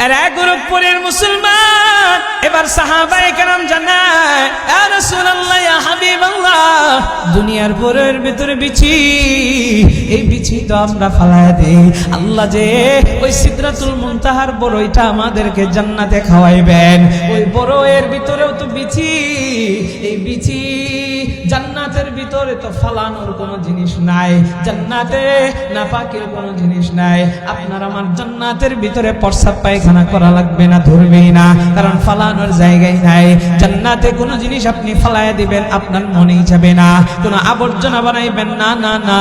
এরা গোরখপুরের মুসলমান এবার সাহাবায়ে কেরাম জানায়, ইয়া রাসূলুল্লাহ, ইয়া হাবিবাল্লাহ, দুনিয়ার বড়ের ভিতরে বিচি, এই বিচি তো আমরা ফালায়া দেই, আল্লাহ যে ওই সিদরাতুল মুনতাহার বড়ইটা আমাদেরকে জান্নাতে খাওয়াইবেন, ওই বড়ের ভিতরেও তো বিচি, এই বিচি জান্নাতের ভিতরে তো ফালানোর কোনো জিনিস নাই, জান্নাতে নাপাকের কোনো জিনিস নাই। আপনার আমার জান্নাতের ভিতরে প্রস্রাব পায়খানা করা লাগবে না, ধরবেই না, কারণ ফালানোর জায়গায় নাই। জান্নাতে কোনো জিনিস আপনি ফালায়া দিবেন আপনার মনেই যাবে না, কোনো আবর্জনা বানাইবেন না, না না,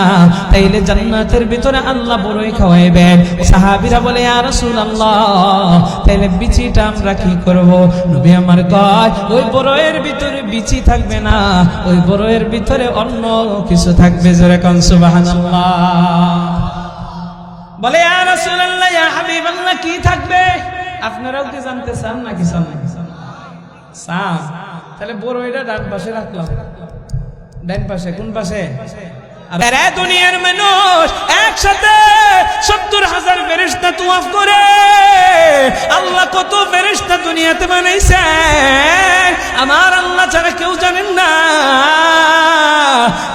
তাইলে জান্নাতের ভিতরে আল্লাহ বড়ই খাওয়াইবেন। সাহাবীরা বলে, ইয়া রাসূলুল্লাহ, তাইলে বিচিটা আমরা কি করব? নবী আমার কয়, ওই বড়ের ভিতরে বিচি থাকবে না, ওই বড়ের ভিতরে অন্য কিছু থাকবে। জোরে কোন সুবহানাল্লাহ। বলে, ইয়া রাসূলুল্লাহ, ইয়া হাবিবাল্লাহ, কি থাকবে? আপনারাও কি জানতে চান নাকি? চান? তাহলে বড়ইটা ডান পাশে রাখলাম। ডান পাশে? কোন পাশে? আরে দুনিয়ার মানুষ একসাথে ৭০,০০০ ফেরেশতা তওয়াফ করে। আল্লাহ কত ফেরেশতা দুনিয়াতে বানাইছেন, আমার আল্লাহ ছাড়া কেউ জানেন না।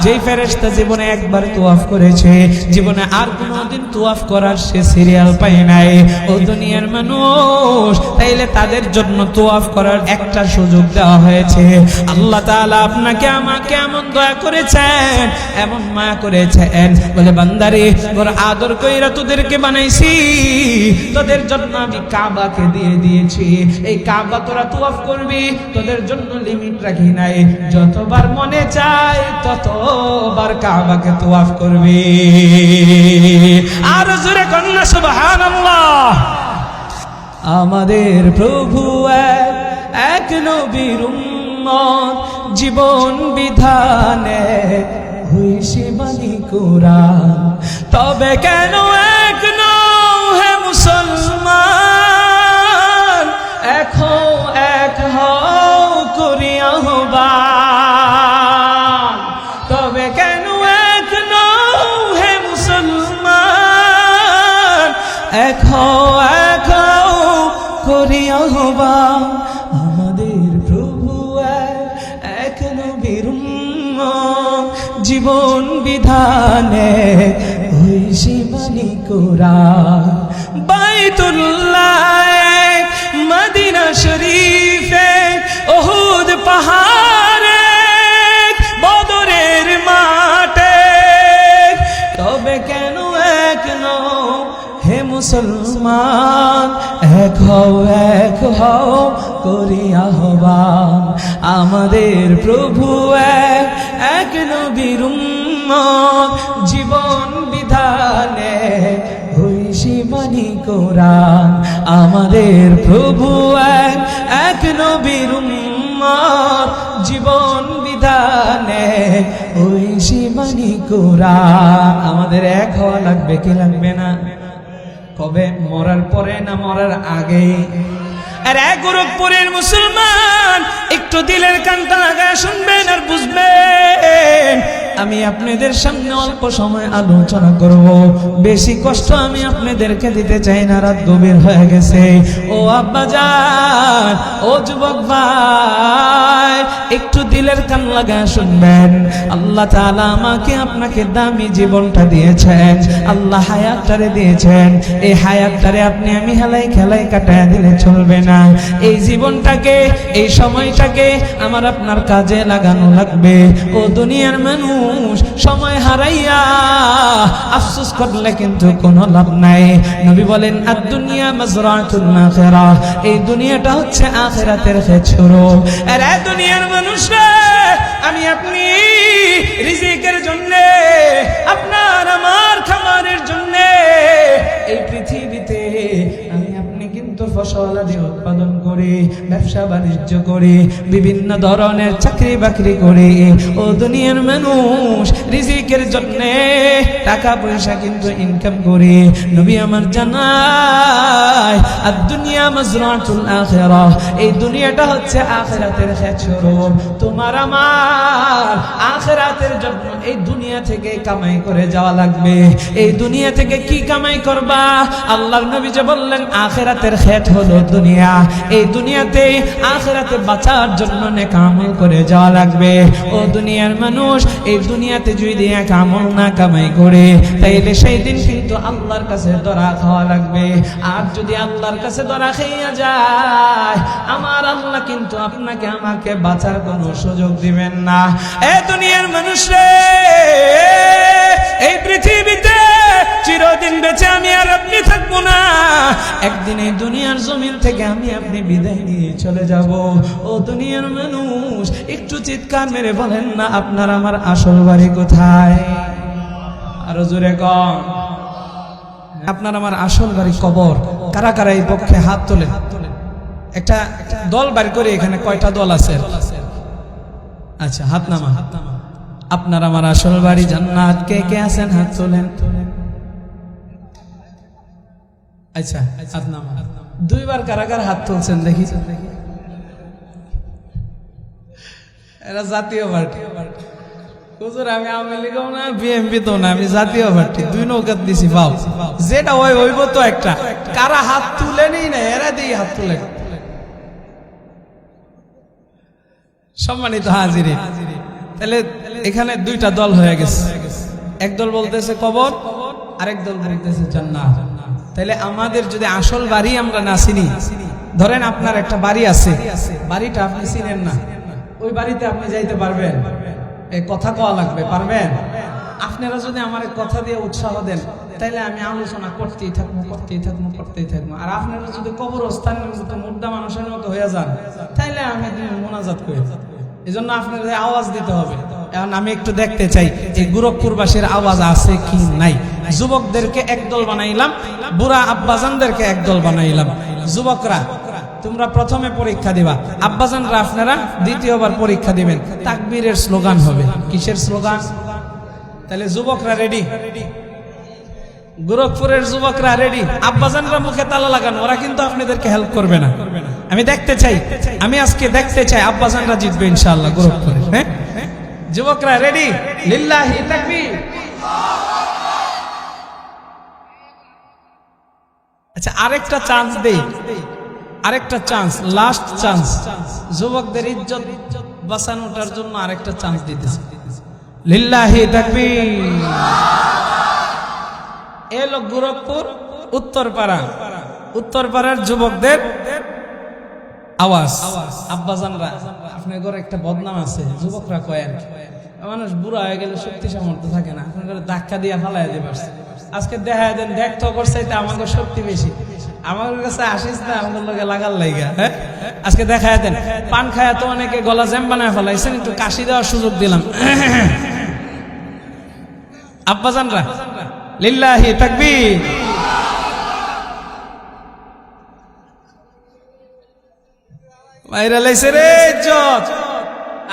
যেই ফেরেশতা জীবনে একবার তওয়াফ করেছে, জীবনে আর কোনোদিন তওয়াফ করার সে সিরিয়াল পায় নাই। ও দুনিয়ার মানুষ, তাইলে তাদের জন্য তওয়াফ করার একটা সুযোগ দেওয়া হয়েছে। আল্লাহ তাআলা আপনাকে আমাকে এমন দয়া করেছেন, এমন মায়া করেছেন, বলে বান্দারে, বড় আদর কইরা তোদেরকে বানাইছি, তোদের জন্য আমি কাবাকে দিয়ে দিয়েছি। এই কাবা তোরা তওয়াফ করবি, তোদের জন্য লিমিট রাখি নাই, যতবার মনে চায় ততবার কাবাকে তওয়াফ করবি। আর জোরে কন্যা সুবহানাল্লাহ। আমাদের প্রভু এক নবীর উম্মত, জীবন বিধানে হইছে বাণী কোরআন, তবে কেন এক নও হে মুসলমান, এক হও করি আহ্বান, তবে কেন এক নও হে মুসলমান, এক হও করি আহ্বান। আমাদের প্রভু এক নবীর উম্মত, জীবন বিধানে হইছে বাণী কোরআন। বাইতুল্লাহ, মদিনা শরীফে, উহুদ পাহাড়ে, বদরের মাঠে, তবে কেন এক নও হে মুসলমান, এক হও করি আহ্বান। আমাদের প্রভু এক নবীর উম্মত, জীবন বিধানে হইছে বাণী কোরআন। আমাদের প্রভু এক নবীর উম্মত, জীবন বিধানে হইছে বাণী কোরআন। আমাদের এক হওয়া লাগবে কি লাগবে না? কবে? মরার পরে না মরার আগে? আরে গোরখপুরের মুসলমান, একটু দিলের কানটা লাগায় শুনবেন আর বুঝবেন। আমি আপনাদের সামনে অল্প সময় আলোচনা করব, বেশি কষ্ট আমি আপনাদেরকে দিতে চাই না, রাত গভীর হয়ে গেছে। ও আব্বাজান, ও যুবক ভাই, একটু দিলের কান লাগায় শুনবেন। আল্লাহ তাআলা আমাকে আপনাকে দামি জীবনটা দিয়েছেন, আল্লাহ হায়াতটারে দিয়েছেন। এই হায়াতটারে আপনি আমি হেলাই খেলাই কাটায় দিলে চলবে না। এই জীবনটাকে, এই সময়টাকে আমার আপনার কাজে লাগানো লাগবে। ও দুনিয়ার মানুষ, সময় হারাইয়া আফসোস করলে কিন্তু কোনো লাভ নাই। নবী বলেন, আদ-দুনিয়া মাজরাতুল আখিরাহ, এই দুনিয়াটা হচ্ছে আখিরাতের খেছুরো। আর এই দুনিয়ার মানুষরা, আমি আপনি রিজিকের জন্য, আপনার আমার খাবারের জন্য এই পৃথিবীতে আমি আপনি কিন্তু ফসল আদি উৎপাদন করে, ব্যবসা বাণিজ্য করে, বিভিন্ন ধরনের চাকরি বাকরি করে, ও দুনিয়ার মানুষ রিজিকের জন্য টাকা পয়সা কিন্তু ইনকাম করে। নবী আমার জানায় আর দুনিয়া মাজরাতুল আখিরাহ, এই দুনিয়াটা হচ্ছে আখিরাতের ক্ষেতস্বরূপ। তোমার আমার আখিরাতের জন্য এই দুনিয়া থেকে কামাই করে যাওয়া লাগবে। এই দুনিয়া থেকে কি কামাই করবা? আল্লাহর নবী যে বললেন আখিরাতের ক্ষেত হলো দুনিয়া, এই দুনিয়াতে আখিরাতে বাঁচার জন্য নেক আমল করে যাওয়া লাগবে। ও দুনিয়ার মানুষ, এই দুনিয়াতে যদি এক আমল না কামাই করে, তাইলে সেই দিন কিন্তু আল্লাহর কাছে ধরা খাওয়া লাগবে। আর যদি আল্লাহর কাছে ধরা খাইয়া যায়, আমার আল্লাহ কিন্তু আপনাকে আমাকে বাঁচার কোনো সুযোগ দিবেন না। এ দুনিয়ার মানুষ রে, এই পৃথিবীতে চিরদিন বেঁচে আমি আর আপনি থাকবো না। একদিন এই দুনিয়ার জমিন থেকে আমি আপনি বিদায় নিয়ে চলে যাব। ও দুনিয়ার মানুষ, একটু চিৎকার মেরে বলেন না, আপনার আমার আসল বাড়ি কোথায়? আরো জোরে কন। আপনার আমার আসল বাড়ি কবর। কারা কারা এই পক্ষে হাত তোলেন? একটা দল বার করে, এখানে কয়টা দল আছে? আচ্ছা, হাত নামা। আপনার আমার আসল বাড়ি জান্নাত। কে কে আছেন? হাত তোলেন। আচ্ছা, হাত নামা। দুইবার কারা কারা হাত তুলছেন দেখি? এরা জাতীয় পার্টি। হুজুর আমি আওয়ামী লীগও না, বিএনপি তো না, আমি জাতীয় পার্টি। দুই নৌকাত দিছি পাও। যেটা হইব তো একটা। কারা হাত তুলেনি না, এরা দিয়ে হাত তুলেন। সম্মানিত হাজির, তাহলে এখানে দুইটা দল হয়ে গেছে। এক দল বলতেছে কবর, আরেক দল বলতেছে জান্নাত। তাহলে আমাদের যদি আসল বাড়ি আমরা না চিনি, ধরেন আপনার একটা বাড়ি আছে, বাড়িটা আপনি চিনেন না, ওই বাড়িতে আপনি যাইতে পারবেন? এই কথা কওয়া লাগবে, পারবেন? আপনারা যদি আমার কথা দিয়ে উৎসাহ দেন, তাইলে আমি আলোচনা করতেই থাকবো, করতেই থাকবো, করতেই থাকবো। আর আপনারা যদি কবরস্থানের মতো মুর্দা মানুষের মতো হয়ে যান, তাইলে আমি মোনাজাত করি। এই জন্য আপনাদের আওয়াজ দিতে হবে। এখন আমি একটু দেখতে চাই এই গোরখপুরবাসীর আওয়াজ আছে কি নাই। যুবকদেরকে একদল বানাইলাম, বুড়া আব্বাজানদেরকে একদল বানাইলাম। যুবকরা তোমরা প্রথমে পরীক্ষা দিবা, আব্বাজানরা আপনারা দ্বিতীয়বার পরীক্ষা দিবেন। তাকবীরের স্লোগান হবে। কিসের স্লোগান? তাহলে যুবকরা রেডি? গোরখপুরের যুবকরা রেডি? আব্বাজানরা মুখে তালা লাগান, ওরা কিন্তু আপনাদেরকে হেল্প করবে না। আমি দেখতে চাই, আমি আজকে দেখতে চাই আব্বাজানরা জিতবে ইনশাআল্লাহ গোরখপুরে। হ্যাঁ, যুবকরা রেডি? লিল্লাহি তাকবীর। আচ্ছা, আরেকটা চান্স দেই, আরেকটা চান্স, লাস্ট চান্স। যুবকদের ইজ্জত বাঁচানোটার জন্য আরেকটা চান্স দিতেছে। লিল্লাহি তাকবীর। এলো গোরখপুর উত্তরপাড়া, উত্তরপাড়ার যুবকদের আওয়াজ। আব্বাজানরা, আপনার ঘরে একটা বদনাম আছে, যুবকরা কয়েন মানুষ বুড়া হয়ে গেলে শক্তি সামর্থ্য থাকে না, আপনার ঘরে ধাক্কা দিয়ে ফালাই দিয়ে পারছে। আজকে দেখা দেন, দেখতো করছে আমাদের শক্তি বেশি, আমাদের কাছে আসিস না, আমাদের লোকে লাগার লাইগা। হ্যাঁ, আজকে দেখা দেন পান খায়া তো অনেকে গলা জ্যাম বানায় ফেলাইছেন, একটু কাশি দেওয়ার সুযোগ দিলাম। আব্বাজানরা লিল্লাহি তাকবীর।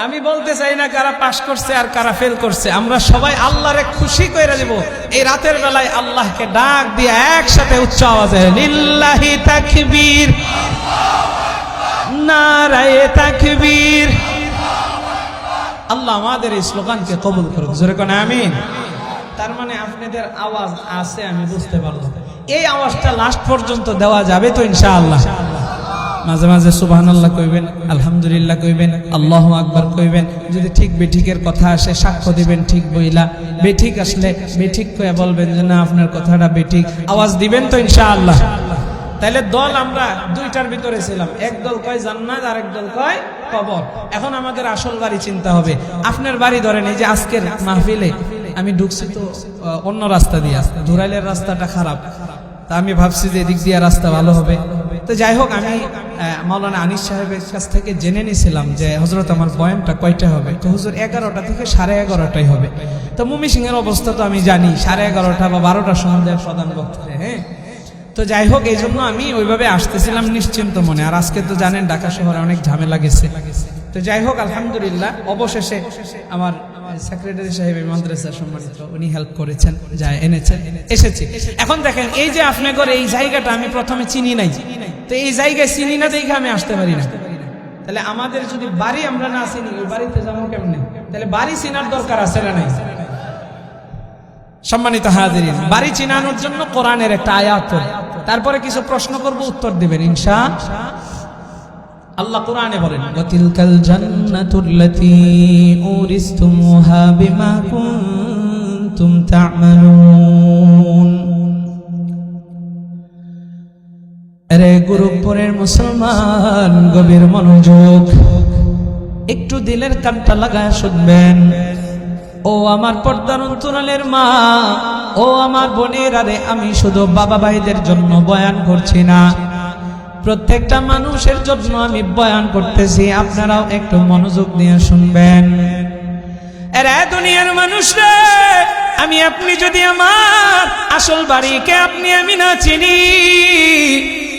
আমি বলতে চাই না কারা পাশ করছে আর কারা ফেল করছে, আমরা সবাই আল্লাহরে খুশি করে দেব। এই রাতের বেলায় আল্লাহকে ডাক দিয়ে একসাথে উচ্চ আওয়াজে লিল্লাহি তাকবীর, নারায়ে তাকবীর। আল্লাহ আমাদের এই স্লোগানকে কবুল করুক, জোরে কোন আমিন। তার মানে আপনাদের আওয়াজ আছে, আমি বুঝতে পারলাম। এই আওয়াজটা লাস্ট পর্যন্ত দেওয়া যাবে তো ইনশাআল্লাহ? মাঝে মাঝে সুবহানাল্লাহ কইবেন, আলহামদুলিল্লাহ কইবেন, আল্লাহু আকবার কইবেন। যদি ঠিক বেঠিকের কথা আসে সাক্ষ্য দিবেন ঠিক বইলা, বেঠিক আসলে বেঠিক কয়ে বলবেন যে না আপনার কথাটা বেঠিক। আওয়াজ দিবেন তো ইনশাআল্লাহ? তাহলে দল আমরা দুইটার ভিতরে ছিলাম, এক দল কয় জান্নাত, আরেক দল কয় কবর। এখন আমাদের আসল বাড়ি চিন্তা হবে। আপনার বাড়ি ধরেন, এই যে আজকের মাহফিলে আমি ঢুকছি তো অন্য রাস্তা দিয়ে, ধুরাইলের রাস্তাটা খারাপ, তা আমি ভাবছি যে এদিক দিয়ে রাস্তা ভালো হবে। তো যাই হোক, আমি মাওলানা আনিস সাহেবের কাছ থেকে জেনে নিয়েছিলাম যে হযরত আমার বয়ানটা কয়টা হবে। তো হুজুর 11টা থেকে 11:30টাই হবে। তো মুমি সিংহের অবস্থা তো আমি জানি, 11:30 বা 12টার সময় প্রধান বক্তা। হ্যাঁ, তো যাই হোক, এই জন্য আমি ওইভাবে আসতেছিলাম নিশ্চিন্ত মনে। আর আজকে তো জানেন ঢাকা শহরে অনেক ঝামেলা গেছে। তো যাই হোক, আলহামদুলিল্লাহ অবশেষে আমার সেক্রেটারি সাহেব মাদ্রাসার সম্মানিত, উনি হেল্প করেছেন, যা এনেছেন এসেছি। এখন দেখেন, এই যে আপনাদের এই জায়গাটা আমি প্রথমে চিনি নাই, তো এই জায়গায় চিনি না দেখে আমি আসতে পারি না। তাহলে আমাদের যদি বাড়ি আমরা না চিনি, ওই বাড়িতে যাবো কেমনে? তাহলে বাড়ি চিনার দরকার আছে না নাই? সম্মানিত হাজিরিন, বাড়ি চিনানোর জন্য কোরআনের একটা আয়াত পড়ে, তারপরে কিছু প্রশ্ন করব, উত্তর দিবেন ইনশাআল্লাহ। আল্লাহ কোরআনে বলেন, ওয়াতিলকাল জান্নাতুল্লাতী উরিসতুমুহা বিমা কুনতুম তা'মালুন। আরে গোরখপুরের মুসলমান, গভীর মনোযোগ, একটু দিলের কানটা লাগায় শুনবেন। ও আমার পর্দার অন্তরালের মা, ও আমার বোনের, আরে আমি শুধু বাবা ভাইদের জন্য বয়ান করছি না, প্রত্যেকটা মানুষের জন্য আমি বয়ান করতেছি। আপনারাও একটু মনোযোগ দিয়ে শুনবেন। এরা দুনিয়ার মানুষরা, আমি আপনি যদি আমার আসল বাড়িকে আপনি আমি না চিনি,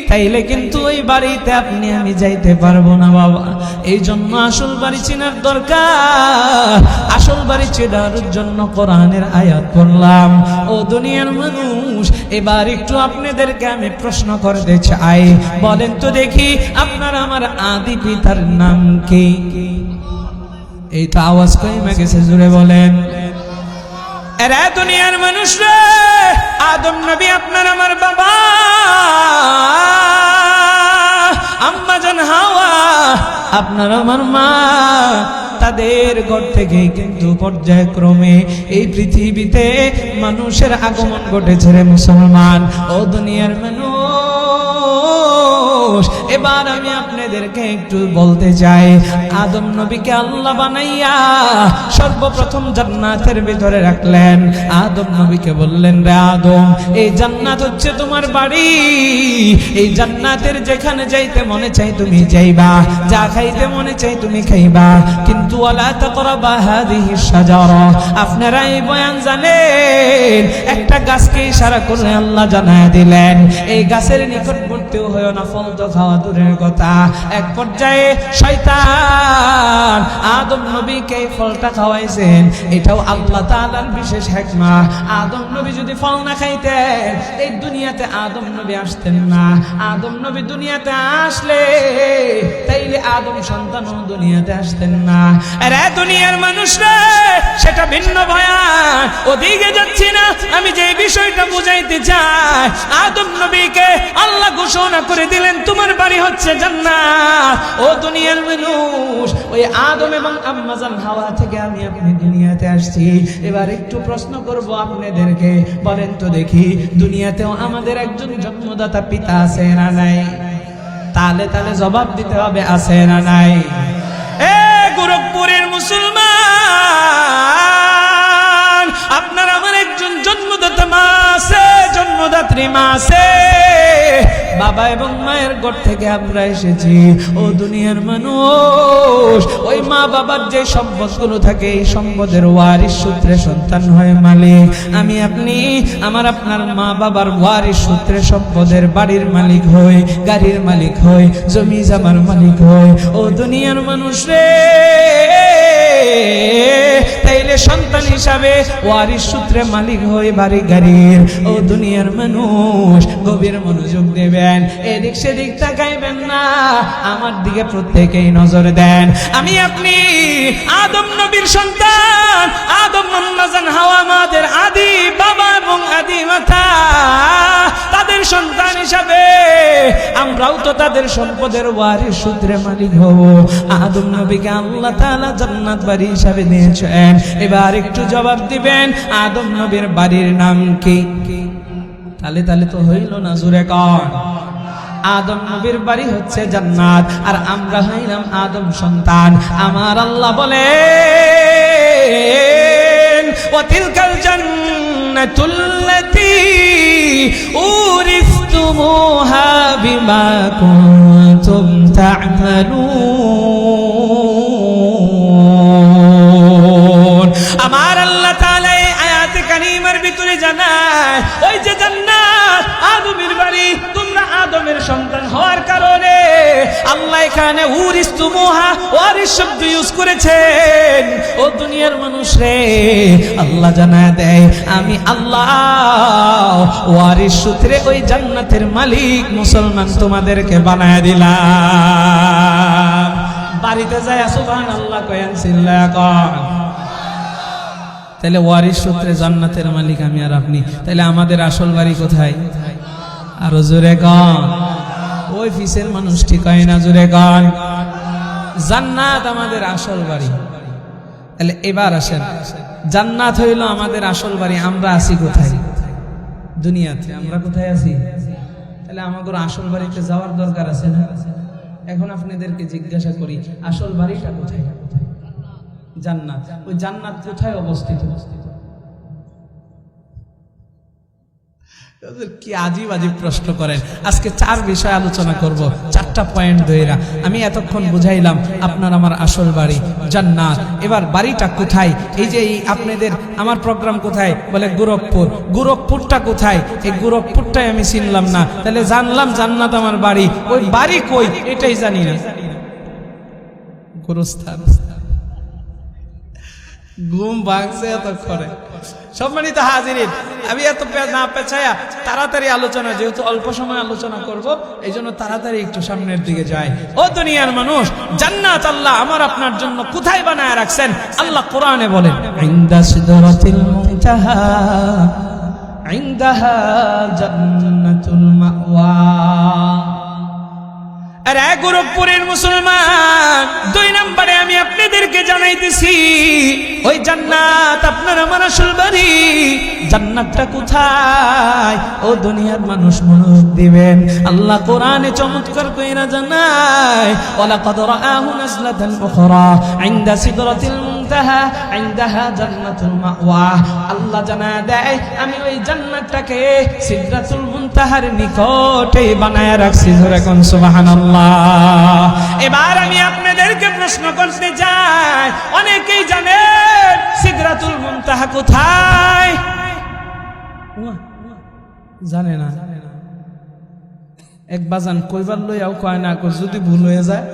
তাইলে কিন্তু ওই বাড়িতে আপনি আমি যাইতে পারবো না বাবা। এই জন্য আসল বাড়ি চেনার দরকার। আসল বাড়ি চেনার জন্য কোরআনের আয়াত পড়লাম। ও দুনিয়ার মানুষ, এবার একটু আপনাদেরকে আমি প্রশ্ন করতে চাই, বলেন তো দেখি, আপনার আমার আদি পিতার নাম কি? এই তো আওয়াজ কমে গেছে, জুড়ে বলেন। এরা দুনিয়ার মানুষ রে, আদম নবী আপনার আমার বাবা, আম্মা জান হাওয়া আপনার আমার মা, তাদের ঘর থেকে কিন্তু পর্যায়ক্রমে এই পৃথিবীতে মানুষের আগমন ঘটেছে রে মুসলমান। ও দুনিয়ার মানুষ, এবার আমি আপনাদেরকে একটু বলতে চাই, আদম নবীকে আল্লাহ বানাইয়া সর্বপ্রথম জান্নাতের ভিতরে রাখলেন। আদম নবীকে বললেন, রে আদম, এই জান্নাত হচ্ছে তোমার বাড়ি, এই জান্নাতের যেখানে যাইতে মনে চাই তুমি যাইবা, যা খাইতে মনে চাই তুমি খাইবা, কিন্তু ওয়ালা তাকরাবা হাযিহিশ শাজারা। আপনারা এই বয়ান জানেন, একটা গাছকে ইশারা করে আল্লাহ জানায় দিলেন, এই গাছের নিকটবর্তী হয়ো না, ফল তো খাওয়া দূরের কথা। এক পর্যায়ে শয়তান আদম নবীকে ফলটা খাওয়াইছেন, এটাও আল্লাহ তাআলার বিশেষ হিকমা। আদম নবী যদি ফল না খাইতেন, এই দুনিয়াতে আদম নবী আসতেন না। আদম নবী দুনিয়াতে আসলে তাইলে আদম সন্তানও দুনিয়াতে আসতেন না। আরে দুনিয়ার মানুষরা, সেটা ভিন্ন বয়ান, ওদিকে যাচ্ছি না। আমি যে বিষয়টা বুঝাইতে চাই, আদম নবীকে আল্লাহ ঘোষণা করে দিলেন, তোমার বাড়ি হচ্ছে জান্নাত। ও দুনিয়ার মানুষ, ওই আদম এবং আম্মা জান হাওয়া থেকে আমি আপনি দুনিয়াতে আসছি। এবার একটু প্রশ্ন করব আপনাদেরকে, বলেন তো দেখি, দুনিয়াতেও আমাদের একজন জন্মদাতা পিতা আছে না নাই? তালে তালে জবাব দিতে হবে, আছে না নাই? এ গোরখপুরের মুসলমান, আপনার আমার একজন জন্মদাতা মা আছে, জন্মদাত্রী মা আছে। বাবা এবং মায়ের ঘর থেকে আমরা এসেছি। ও দুনিয়ার মানুষ, ওই মা বাবার যে সম্পদগুলো থাকে, এই সম্পদের ওয়ারিশ সূত্রে সন্তান হয় মালিক। আমি আপনি আমার আপনার মা বাবার ওয়ারিশ সূত্রে সম্পদের বাড়ির মালিক হই, গাড়ির মালিক হই, জমি জামার মালিক হই। ও দুনিয়ার মানুষ রে, তাইলে সন্তান হিসাবে ওয়ারিশ সূত্রে মালিক হই বাড়ি গাড়ির। ও দুনিয়ার মানুষ, গভীর মনোযোগ দেবেন, এদিক সেদিক তাকাইবেন না, আমার দিকে প্রত্যেকেই নজর দেন। আমি আপনি আদম নবীর সন্তান, আদম আম্মা জান হাওয়া আমাদের আদি বাবা এবং আদি মাতা, তাদের সন্তান হিসাবে আমরাও তো তাদের সম্পদের ওয়ারিশ সূত্রে মালিক হব। আদম নবীকে আল্লাহ তাআলা জান্নাত বাড়ি হিসাবে দিয়েছেন। এবার একটু জবাব দিবেন, আদম নবীর বাড়ির নাম কি? তালে তালে তো হইল না, জোরে কর। আদম নবীর বাড়ি হচ্ছে জান্নাত, আর আমরা হইলাম আদম সন্তান। আমার আল্লাহ বলেন, ওয়াতিলকাল জান্নাতুল্লাতী উরিসতুমুহা বিমা কুনতুম তা'মালুন। আমার আল্লাহ তাআলা এই আয়াতে কারিমার ভিতরে জানায়, ওই যে জান্নাত আদমের বাড়ি, আল্লাহ এখানে উরিস্তুমুহা ওয়ারিস শব্দ ইউজ করেছেন। ও দুনিয়ার মানুষ রে, আল্লাহ জানায় দেয় আমি আল্লাহ ওয়ারিস সূত্রে ওই জান্নাতের মালিক মুসলমান তোমাদেরকে বানায় দিলাম। বাড়িতে যায় সুবহানাল্লাহ কয়েন চিল্লা কর। তাহলে ওয়ারিস সূত্রে জান্নাতের মালিক আমি আর আপনি। তাহলে আমাদের আসল বাড়ি কোথায়? আরো জোরে গান। ওই ফিসের মানুষটি কয় না, জোরে গান। জান্নাত আমাদের আসল বাড়ি। তাহলে এবার আসেন, জান্নাত হইল আমাদের আসল বাড়ি, আমরা আছি কোথায়? দুনিয়াতে। আমরা কোথায় আছি? তাহলে আমাদের আসল বাড়িতে যাওয়ার দরকার আছে না? এখন আপনাদেরকে জিজ্ঞাসা করি, আসল বাড়িটা কোথায়? জান্নাত। ওই জান্নাত কোথায় অবস্থিত? কি আজীব আজীব প্রশ্ন করেন। আজকে 4 বিষয় আলোচনা করব, 4টা পয়েন্ট ধইরা। আমি এতক্ষণ বুঝাইলাম আপনার আমার আসল বাড়ি জান্নাত। এবার বাড়িটা কোথায়? এই যে আপনাদের আমার প্রোগ্রাম কোথায়? বলে গোরখপুর। গোরখপুরটা কোথায়? এই গোরখপুরটাই আমি চিনলাম না। তাহলে জানলাম জান্নাত আমার বাড়ি, ওই বাড়ি কই এটাই জানি না। গোরস্থান। ঘুম ভাঙছে এতক্ষণে। সম্মানিত হাজিরিন, আমি এত না পেছায়া তাড়াতাড়ি আলোচনা, যেহেতু অল্প সময় আলোচনা করব, এই জন্য তাড়াতাড়ি একটু সামনের দিকে যাই। ও দুনিয়ার মানুষ, জান্নাত আল্লাহ আমার আপনার জন্য কোথায় বানায় রাখছেন? আল্লাহ কোরআনে বলেন, ইনদা সিদরাতিল মুনতাহা ইনদাহা জান্নাতুল মাওয়া। আর গোরখপুরের মুসলমান, 2 নম্বরে আমি আপনাদেরকে জানাইতেছি, ওই জান্নাত আপনার আমার আসল বাড়ি। জান্নাতটা কোথায়? ও দুনিয়ার মানুষ মনোযোগ দিবেন, আল্লাহ কোরআনে চমৎকার কইরা জানায়, ওয়ালাকাদ রাআহু নাজলাতান উখরা ইনদা সিদরাতিল মুনতাহা ইনদাহা জান্নাতুল মাওয়া। আল্লাহ জানায় দেয় আমি ওই জান্নাতটাকে সিদরাতুল মুনতাহার নিকটে বানায় রাখছি। ধরে কোন সুবহানাল্লাহ। এবার আমি আপনাদেরকে প্রশ্ন করতে চাই, অনেকেই জানেন সিদরাতুল মুনতাহা কোথায়? জানে না। এক বাজান কইবার লইয়াও কয় না, যদি ভুল হয়ে যায়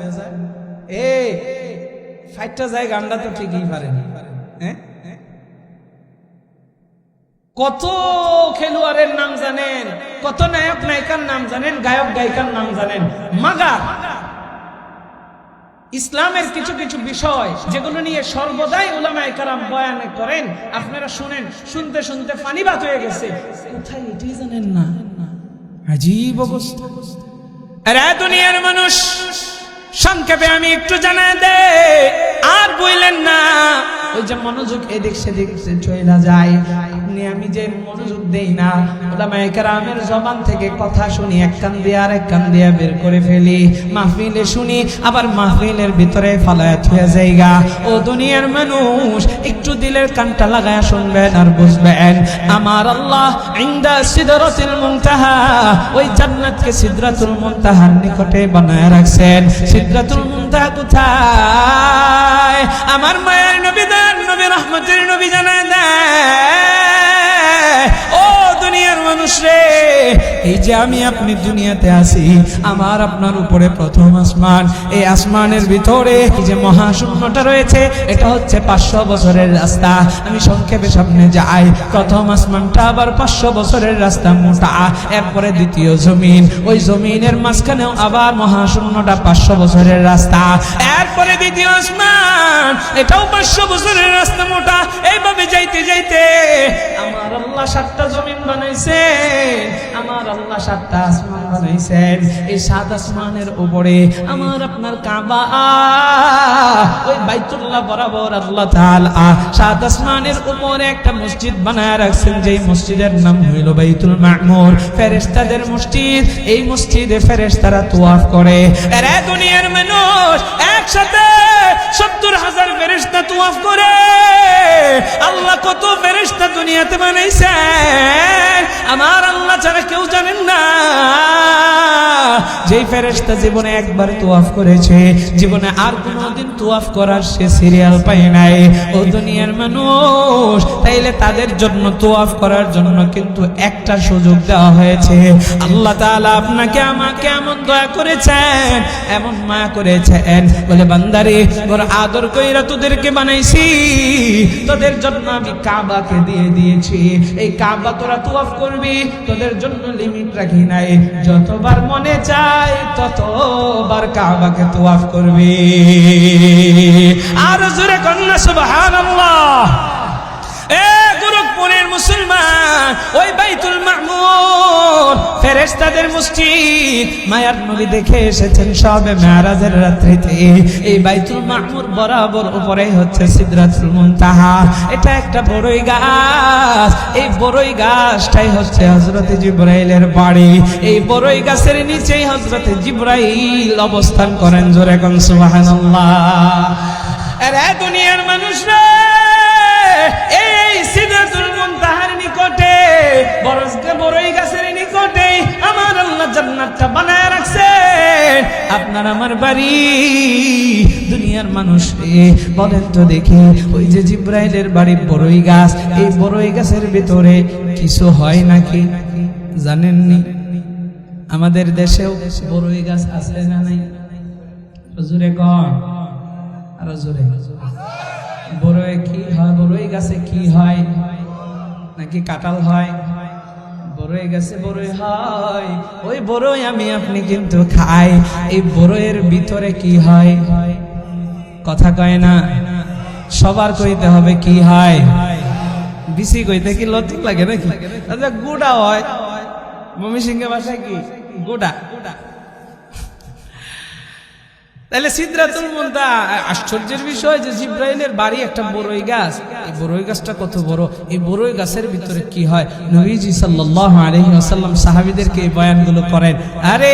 এই ফাইটটা যায়, গানটা তো ঠিকই পারেনি। হ্যাঁ, কত খেলোয়াড়ের নাম জানেন, কত নায়ক নায়িকার নাম জানেন, গায়ক গায়িকার নাম জানেন, মাগা ইসলামের কিছু কিছু বিষয় যেগুলো নিয়ে সর্বদাই উলামায়ে কেরাম বয়ান করেন, আপনারা শুনেন, শুনতে শুনতে পানিবাত হয়ে গেছে, কোথায় এটাই জানেন না। আজীব অবস্থা। আরে দুনিয়ার মানুষ, সংক্ষেপে আমি একটু জানাই দে, আর বললেন না। ওই যে মনোযোগ এদিক সেদিক চলে যায়, আপনি আমি যে মনোযোগ দেই না, উলামায়ে কেরামের জবান থেকে কথা শুনি, এক কান দিয়ে আর এক কান দিয়ে বের করে ফেলি, মাহফিলে শুনি, আবার মাহফিলের ভিতরে ফালায়া থুয়া জায়গা। ও দুনিয়ার মানুষ, একটু দিলের কানটা লাগায়া শুনবেন আর বুঝবেন, আমার আল্লাহ ইনদা সিদরাতুল মুনতাহা, ওই জান্নাতকে সিদরাতুল মুনতাহার নিকটে বানায় রাখছেন। সিদরাতুল মুনতাহা কোথায়? আমার মায়ের নবী, নবী রহমতের নবী জানায় দেয়, ও দুনিয়ার মানুষ রে, এই যে আমি আপনি দুনিয়াতে আছি, আমার আপনার উপরে প্রথম আসমান, এই আসমানের ভিতরে এই যে মহাশূন্যটা রয়েছে, এটা হচ্ছে 500 বছরের রাস্তা। আমি সংক্ষেপে সামনে যাই, প্রথম আসমানটা আবার 500 বছরের রাস্তা মোটা, এরপরে দ্বিতীয় জমিন, ওই জমিনের মাঝখানেও আবার মহাশূন্যটা 500 বছরের রাস্তা, এরপরে দ্বিতীয় আসমান, এটাও 500 বছরের রাস্তা মোটা। এইভাবে যাইতে যাইতে আমার আল্লাহ 7টা জমিন বানাইছেন, আমার আল্লাহ 7টা আসমান বানাইছেন। এই 7 আসমানের উপরে আমার আপনার কাবা, ওই বাইতুল্লাহ বরাবর আল্লাহ তাআলা 7 আসমানের উপরে একটা মসজিদ বানায় রাখছেন, যেই মসজিদের নাম হইল বাইতুল মামুর, ফেরেশতাদের মসজিদ। এই মসজিদে ফেরেশতারা তাওয়াফ করে। আরে দুনিয়ার মানুষ, এক একসাথে 70,000 ফেরেশতা তওয়াফ করে। আল্লাহ কত ফেরেশতা দুনিয়াতে বানাইছেন আমার আল্লাহ ছাড়া কেউ জানেন না। যেই ফেরেশতা জীবনে একবার তওয়াফ করেছে, জীবনে আর কোনোদিন তওয়াফ করার সে সিরিয়াল পায় নাই। ও দুনিয়ার মানুষ, তাইলে তাদের জন্য তওয়াফ করার জন্য কিন্তু একটা সুযোগ দেওয়া হয়েছে। আল্লাহ তাআলা আপনাকে আমাকে এমন দয়া করেছেন, এমন মায়া করেছেন, বলে বান্দারে বড় আদর কইরা তোদেরকে বানাইছি, তোদের জন্য আমি কাবাকে দিয়ে দিয়েছি। এই কাবা তোরা তওয়াফ করবি, তোদের জন্য লিমিট রাখি নাই, যতবার মনে চায় ততবার কাবাকে তওয়াফ করবি। আর জোরে কন্যা সুবহানাল্লাহ। এ গোরখপুরের মুসলমান, ওই বাইতুল মামুর ফেরেশতাদের মসজিদ মায়ার নবী দেখে এসেছেন সবে মেরাজের রাত্রিতে। এই বাইতুল মামুর বরাবর উপরে হচ্ছে সিদরাতুল মুনতাহা। এটা একটা বড়ই গাছ, এই বড়ই গাছটাই হচ্ছে হযরত জিবরাইলের বাড়ি। এই বড়ই গাছের নিচেই হযরত জিবরাইল অবস্থান করেন। জোরে কোন সুবহানাল্লাহ। আরে দুনিয়ার মানুষরা, এই সিদরাতুল মুনতাহার নিকটে বড়ই গাছের নিকটে আমার আল্লাহ জান্নাতটা বানায় রাখছেন। আপনার আমার বাড়ি। দুনিয়ার মানুষ বলেন তো দেখি, ওই যে জিবরাইলের বাড়ি বড়ই গাছ, এই বড়ই গাছের ভিতরে কিছু হয় নাকি জানেননি? আমাদের দেশেও বড়ই গাছ আছে না নাই? জোরে কর, আরো জোরে। বড়ই কি হয়? বড়ই গাছে কি হয়? নাকি কাঁঠাল হয়? বড়ই গাছে বড়ই হয়, ওই বড়ই আমি আপনি কিন্তু খাই। এই বড়ইয়ের ভিতরে কি হয়? কথা কয় না, সবার কইতে হবে কি হয়। বিসি কইতে কি লতিক লাগে নাকি? আচ্ছা গুড়া হয়, ময়মনসিংহের ভাষায় কি গুড়া। তাহলে সিদরাতুল মুনতাহা, আশ্চর্যের বিষয় যে জিবরাইলের বাড়ি একটা বড়ই গাছ। এই বড়ই গাছটা কত বড়, এই বড়ই গাছের ভিতরে কি হয়? নবীজি সাল্লাল্লাহু আলাইহি ওয়াসাল্লাম সাহাবীদেরকে এই বয়ানগুলো করেন। আরে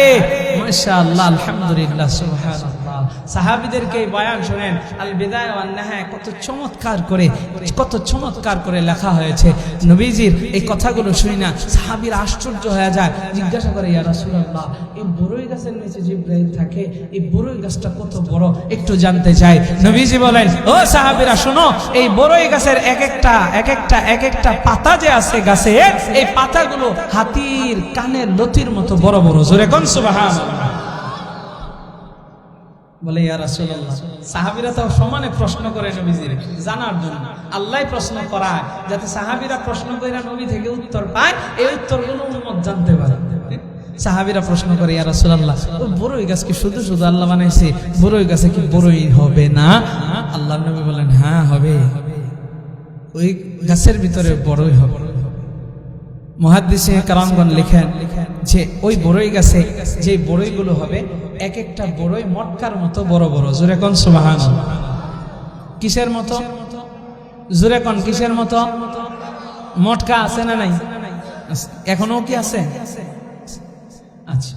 মাশাআল্লাহ, আলহামদুলিল্লাহ, সুবহানাল্লাহ। সাহাবীদেরকে এই বয়ান শুনেন। আল বিদায়া ওয়ান নিহায়া কত চমৎকার করে লেখা হয়েছে। নবীজির এই কথাগুলো শুনি না সাহাবীরা আশ্চর্য হয়ে যায়, জিজ্ঞাসা করে, ইয়া রাসূলুল্লাহ, এই বড়ই গাছের নিচে জিবরাইল থাকে, এই বড়ই গাছটা কত বড় একটু জানতে চাই। নবীজি বলেন, ও সাহাবীরা শোনো, এই বড়ই গাছের এক একটা পাতা যে আছে গাছে, এই পাতাগুলো হাতির কানের লতির মতো বড় বড়। জোরে কোন সুবহানাল্লাহ। বলে, ইয়া রাসূলুল্লাহ, সাহাবীরা তো সমানে প্রশ্ন করে নবীজির জানার জন্য। আল্লাহ প্রশ্ন করায় যাতে সাহাবীরা প্রশ্ন কইরা নবী থেকে উত্তর পায়, এই উত্তরগুলো উম্মত জানতে পারে। সাহাবীরা প্রশ্ন করে, ইয়া রাসূলুল্লাহ, ওই বড়ই গাছ কি শুধু আল্লাহ বানাইছে? বড়ই গাছে কি বড়ই হবে না? আল্লাহর নবী বলেন, হ্যাঁ হবে, ওই গাছের ভিতরে বড়ই হবে। মুহাদ্দিসে কেরামগণ লিখেন যে ওই বড়ই গাছে যে বড়ইগুলো হবে, এক একটা বড়ই মটকার মতো বড় বড়। জোরে কোন সুবহানাল্লাহ। কিসের মতো? জোরে কোন কিসের মতো? মটকা আছে না নাই? এখনো কি আছে? আচ্ছা,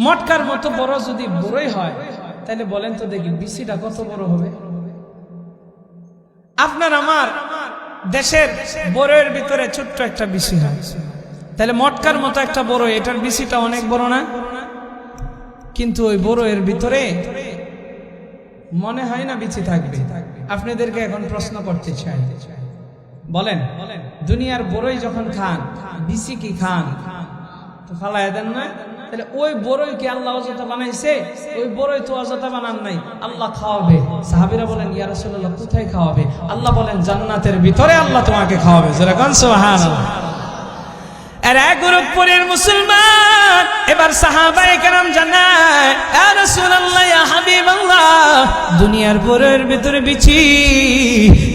মটকার মতো বড় যদি বড়ই হয়, তাহলে বলেন তো দেখি বিচিটা কত বড় হবে? আপনার আমার দেশের বড়ের ভিতরে ছোট্ট একটা বিচি হয়, তাহলে মটকার মতো একটা বড়, এটার বিচিটা অনেক বড় না? কিন্তু ওই বড়ের ভিতরে মনে হয় না বিচি থাকবে। আপনাদেরকে এখন প্রশ্ন করতে চাই, বলেন দুনিয়ার বড়ই যখন খান, বিচি কি খান? তো ফালায় দেন না? তাহলে ওই বড়ই কি আল্লাহ অযথা বানাইছে? ওই বড়ই তো অযথা বানান নাই, আল্লাহ খাওয়াবে। সাহাবীরা বলেন, ইয়া রাসূলুল্লাহ, কোথায় খাওয়াবে? আল্লাহ বলেন, জান্নাতের ভিতরে আল্লাহ তোমাকে খাওয়াবে। যারা কোন সুবহানাল্লাহ। আরে গোরখপুরের মুসলমান, এবার সাহাবায়ে কেরাম জানায়, ইয়া রাসূলুল্লাহ, ইয়া হাবিবাল্লাহ, দুনিয়ার বড়ের ভিতরে বিচি,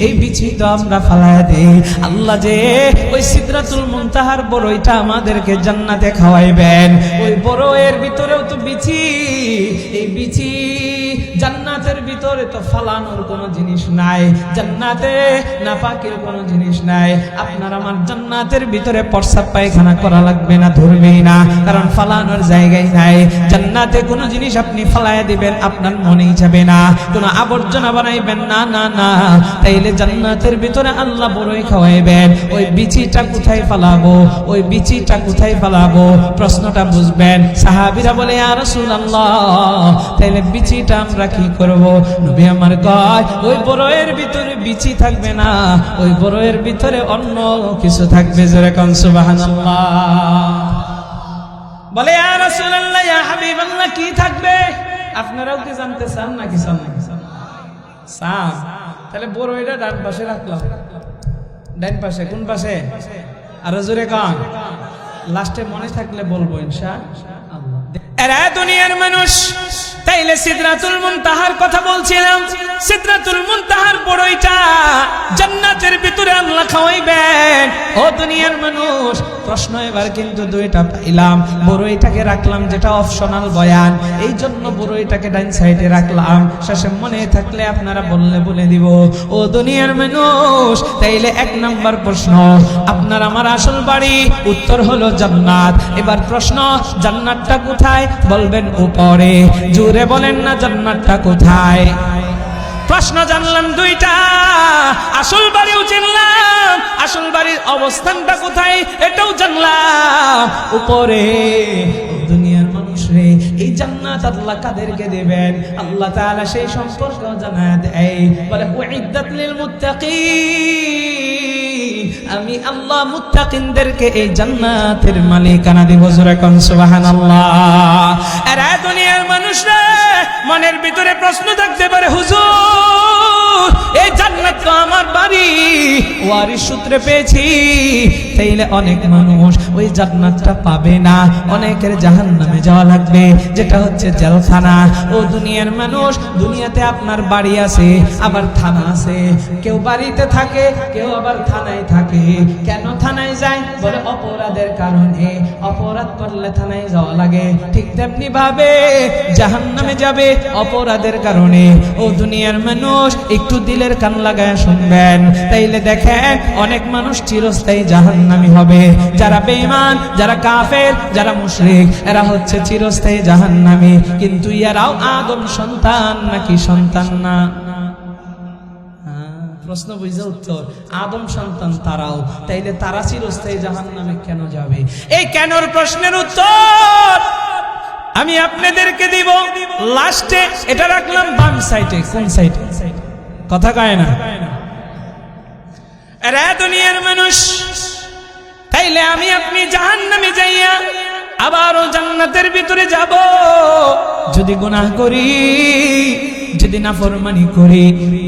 এই বিচি তো আমরা ফালায় দেই। আল্লাহ যে ওই সিদরাতুল মুনতাহার বড়ইটা আমাদেরকে জান্নাতে খাওয়াইবেন, ওই বড়ের ভিতরেও তো বিচি, এই বিচি জান্নাতের ভিতরে তো ফালানোর কোনো জিনিস নাই, জান্নাতে নাপাকের কোনো জিনিস নাই। আপনার আমার জান্নাতের ভিতরে প্রস্রাব পায়খানা করা লাগবে না, ধরবেই না, কারণ ফালানোর জায়গায় নাই। জান্নাতে কোনো জিনিস আপনি ফালায়া দিবেন আপনার মনেই যাবে না, কোনো আবর্জনা বানাইবেন না, না না। তাইলে জান্নাতের ভিতরে আল্লাহ বড়ই খাওয়াইবেন। ওই বিচিটা কোথায় ফালাবো, ওই বিচিটা কোথায় ফালাবো, প্রশ্নটা বুঝবেন। সাহাবীরা বলে ইয়া রাসূলুল্লাহ, তাইলে বিচিটা আমরা কি করব? নবী আমার কয়, ওই বড়য়ের ভিতরে বিচি থাকবে না, ওই বড়য়ের ভিতরে অন্য কিছু থাকবে। জোরে কোন সুবহানাল্লাহ। বলে ইয়া রাসূলুল্লাহ, ইয়া হাবিবাল্লাহ, কি থাকবে? আপনারাও কি জানতে চান নাকি চান? চান? তাহলে বড়ইটা ডান পাশে রাখলাম। ডান পাশে? কোন পাশে? আরো জোরে কান। লাস্টে মনে থাকলে বলবো ইনশাআল্লাহ। এরা দুনিয়ার মানুষ। তাইলে সিদরাতুল মুনতাহার কথা বলছিলাম। সিদরাতুল মুনতাহার বড়ইটা জান্নাতের ভিতরে আল্লাহ খাওয়াইবেন। ও দুনিয়ার মানুষ, প্রশ্ন এবার কিন্তু দুইটা পাইলাম। বড়ইটাকে রাখলাম যেটা অপশনাল বয়ান, এই জন্য বড়ইটাকে ডান সাইডে রাখলাম। শেষে মনে থাকলে আপনারা বললে বলে দিব। ও দুনিয়ার মানুষ, তাইলে এক নাম্বার প্রশ্ন, আপনার আমার আসল বাড়ি? উত্তর হলো জান্নাত। এবার প্রশ্ন, জান্নাতটা কোথায়? বলবেন উপরে। জোরে বলেন না, জান্নাতটা কোথায়? প্রশ্ন জানলাম দুইটা, আসল বাড়িও জানলাম, আসল বাড়ির অবস্থানটা কোথায় এটাও জানলাম। উপরে। দুনিয়ার মানুষ রে, এই জান্নাত আল্লাহ কাদেরকে দেবেন? আল্লাহ তাআলা সেই সম্পর্কে জানায় দেয়, বলে উইদ্দাত লিল মুত্তাকিন, আমি আল্লাহ মুত্তাকিনদেরকে এই জান্নাতের মালিকানা দেব। জোরে কোন সুবহানাল্লাহ। এরা দুনিয়ার মানুষ রে, মনের ভিতরে প্রশ্ন থাকতে পারে, হুজুর এই জান্নাত তো আমার বাড়ি, ওয়ারিশ সূত্রে পেয়েছি। তাইলে অনেক মানুষ ওই জান্নাতটা পাবে না, অনেকের জাহান্নামে যাওয়া লাগবে, যেটা হচ্ছে জেলখানা। ও দুনিয়ার মানুষ, দুনিয়াতে আপনার বাড়ি আছে, আবার থানা আছে। কেউ বাড়িতে থাকে, কেউ আবার থানায় থাকে। কেন থানায় যায়? বলে অপরাধের কারণে। অপরাধ করলে থানায় যাওয়া লাগে। ঠিক তেমনি ভাবে জাহান্নামে যাবে অপরাধের কারণে। ও দুনিয়ার মানুষ, একটু দিলের কান লাগায় শুনবেন। তাইলে দেখেন, অনেক মানুষ চিরস্থায়ী জাহান্নামী হবে। যারা বেঈমান, যারা কাফের, যারা মুশরিক, এরা হচ্ছে চিরস্থায়ী জাহান্নামী। কিন্তু এরাও আদম সন্তান নাকি সন্তান না? প্রশ্ন বুঝে উত্তর, আদম সন্তান তারাও। তাইলে তারা চিরস্থায়ী জাহান্নামে কেন যাবে? এই কেনর প্রশ্নের উত্তর আমি আপনাদেরকে দিব লাস্টে। এটা রাখলাম বাম সাইডে। কোন সাইডে? কথা কয় না। এরা দুনিয়ার মানুষ। তাইলে আমি আপনি জাহান্নামে যাইয়া আবারও জান্নাতের ভিতরে যাব। যদি গুনাহ করি, যদি নাফরমানি করি,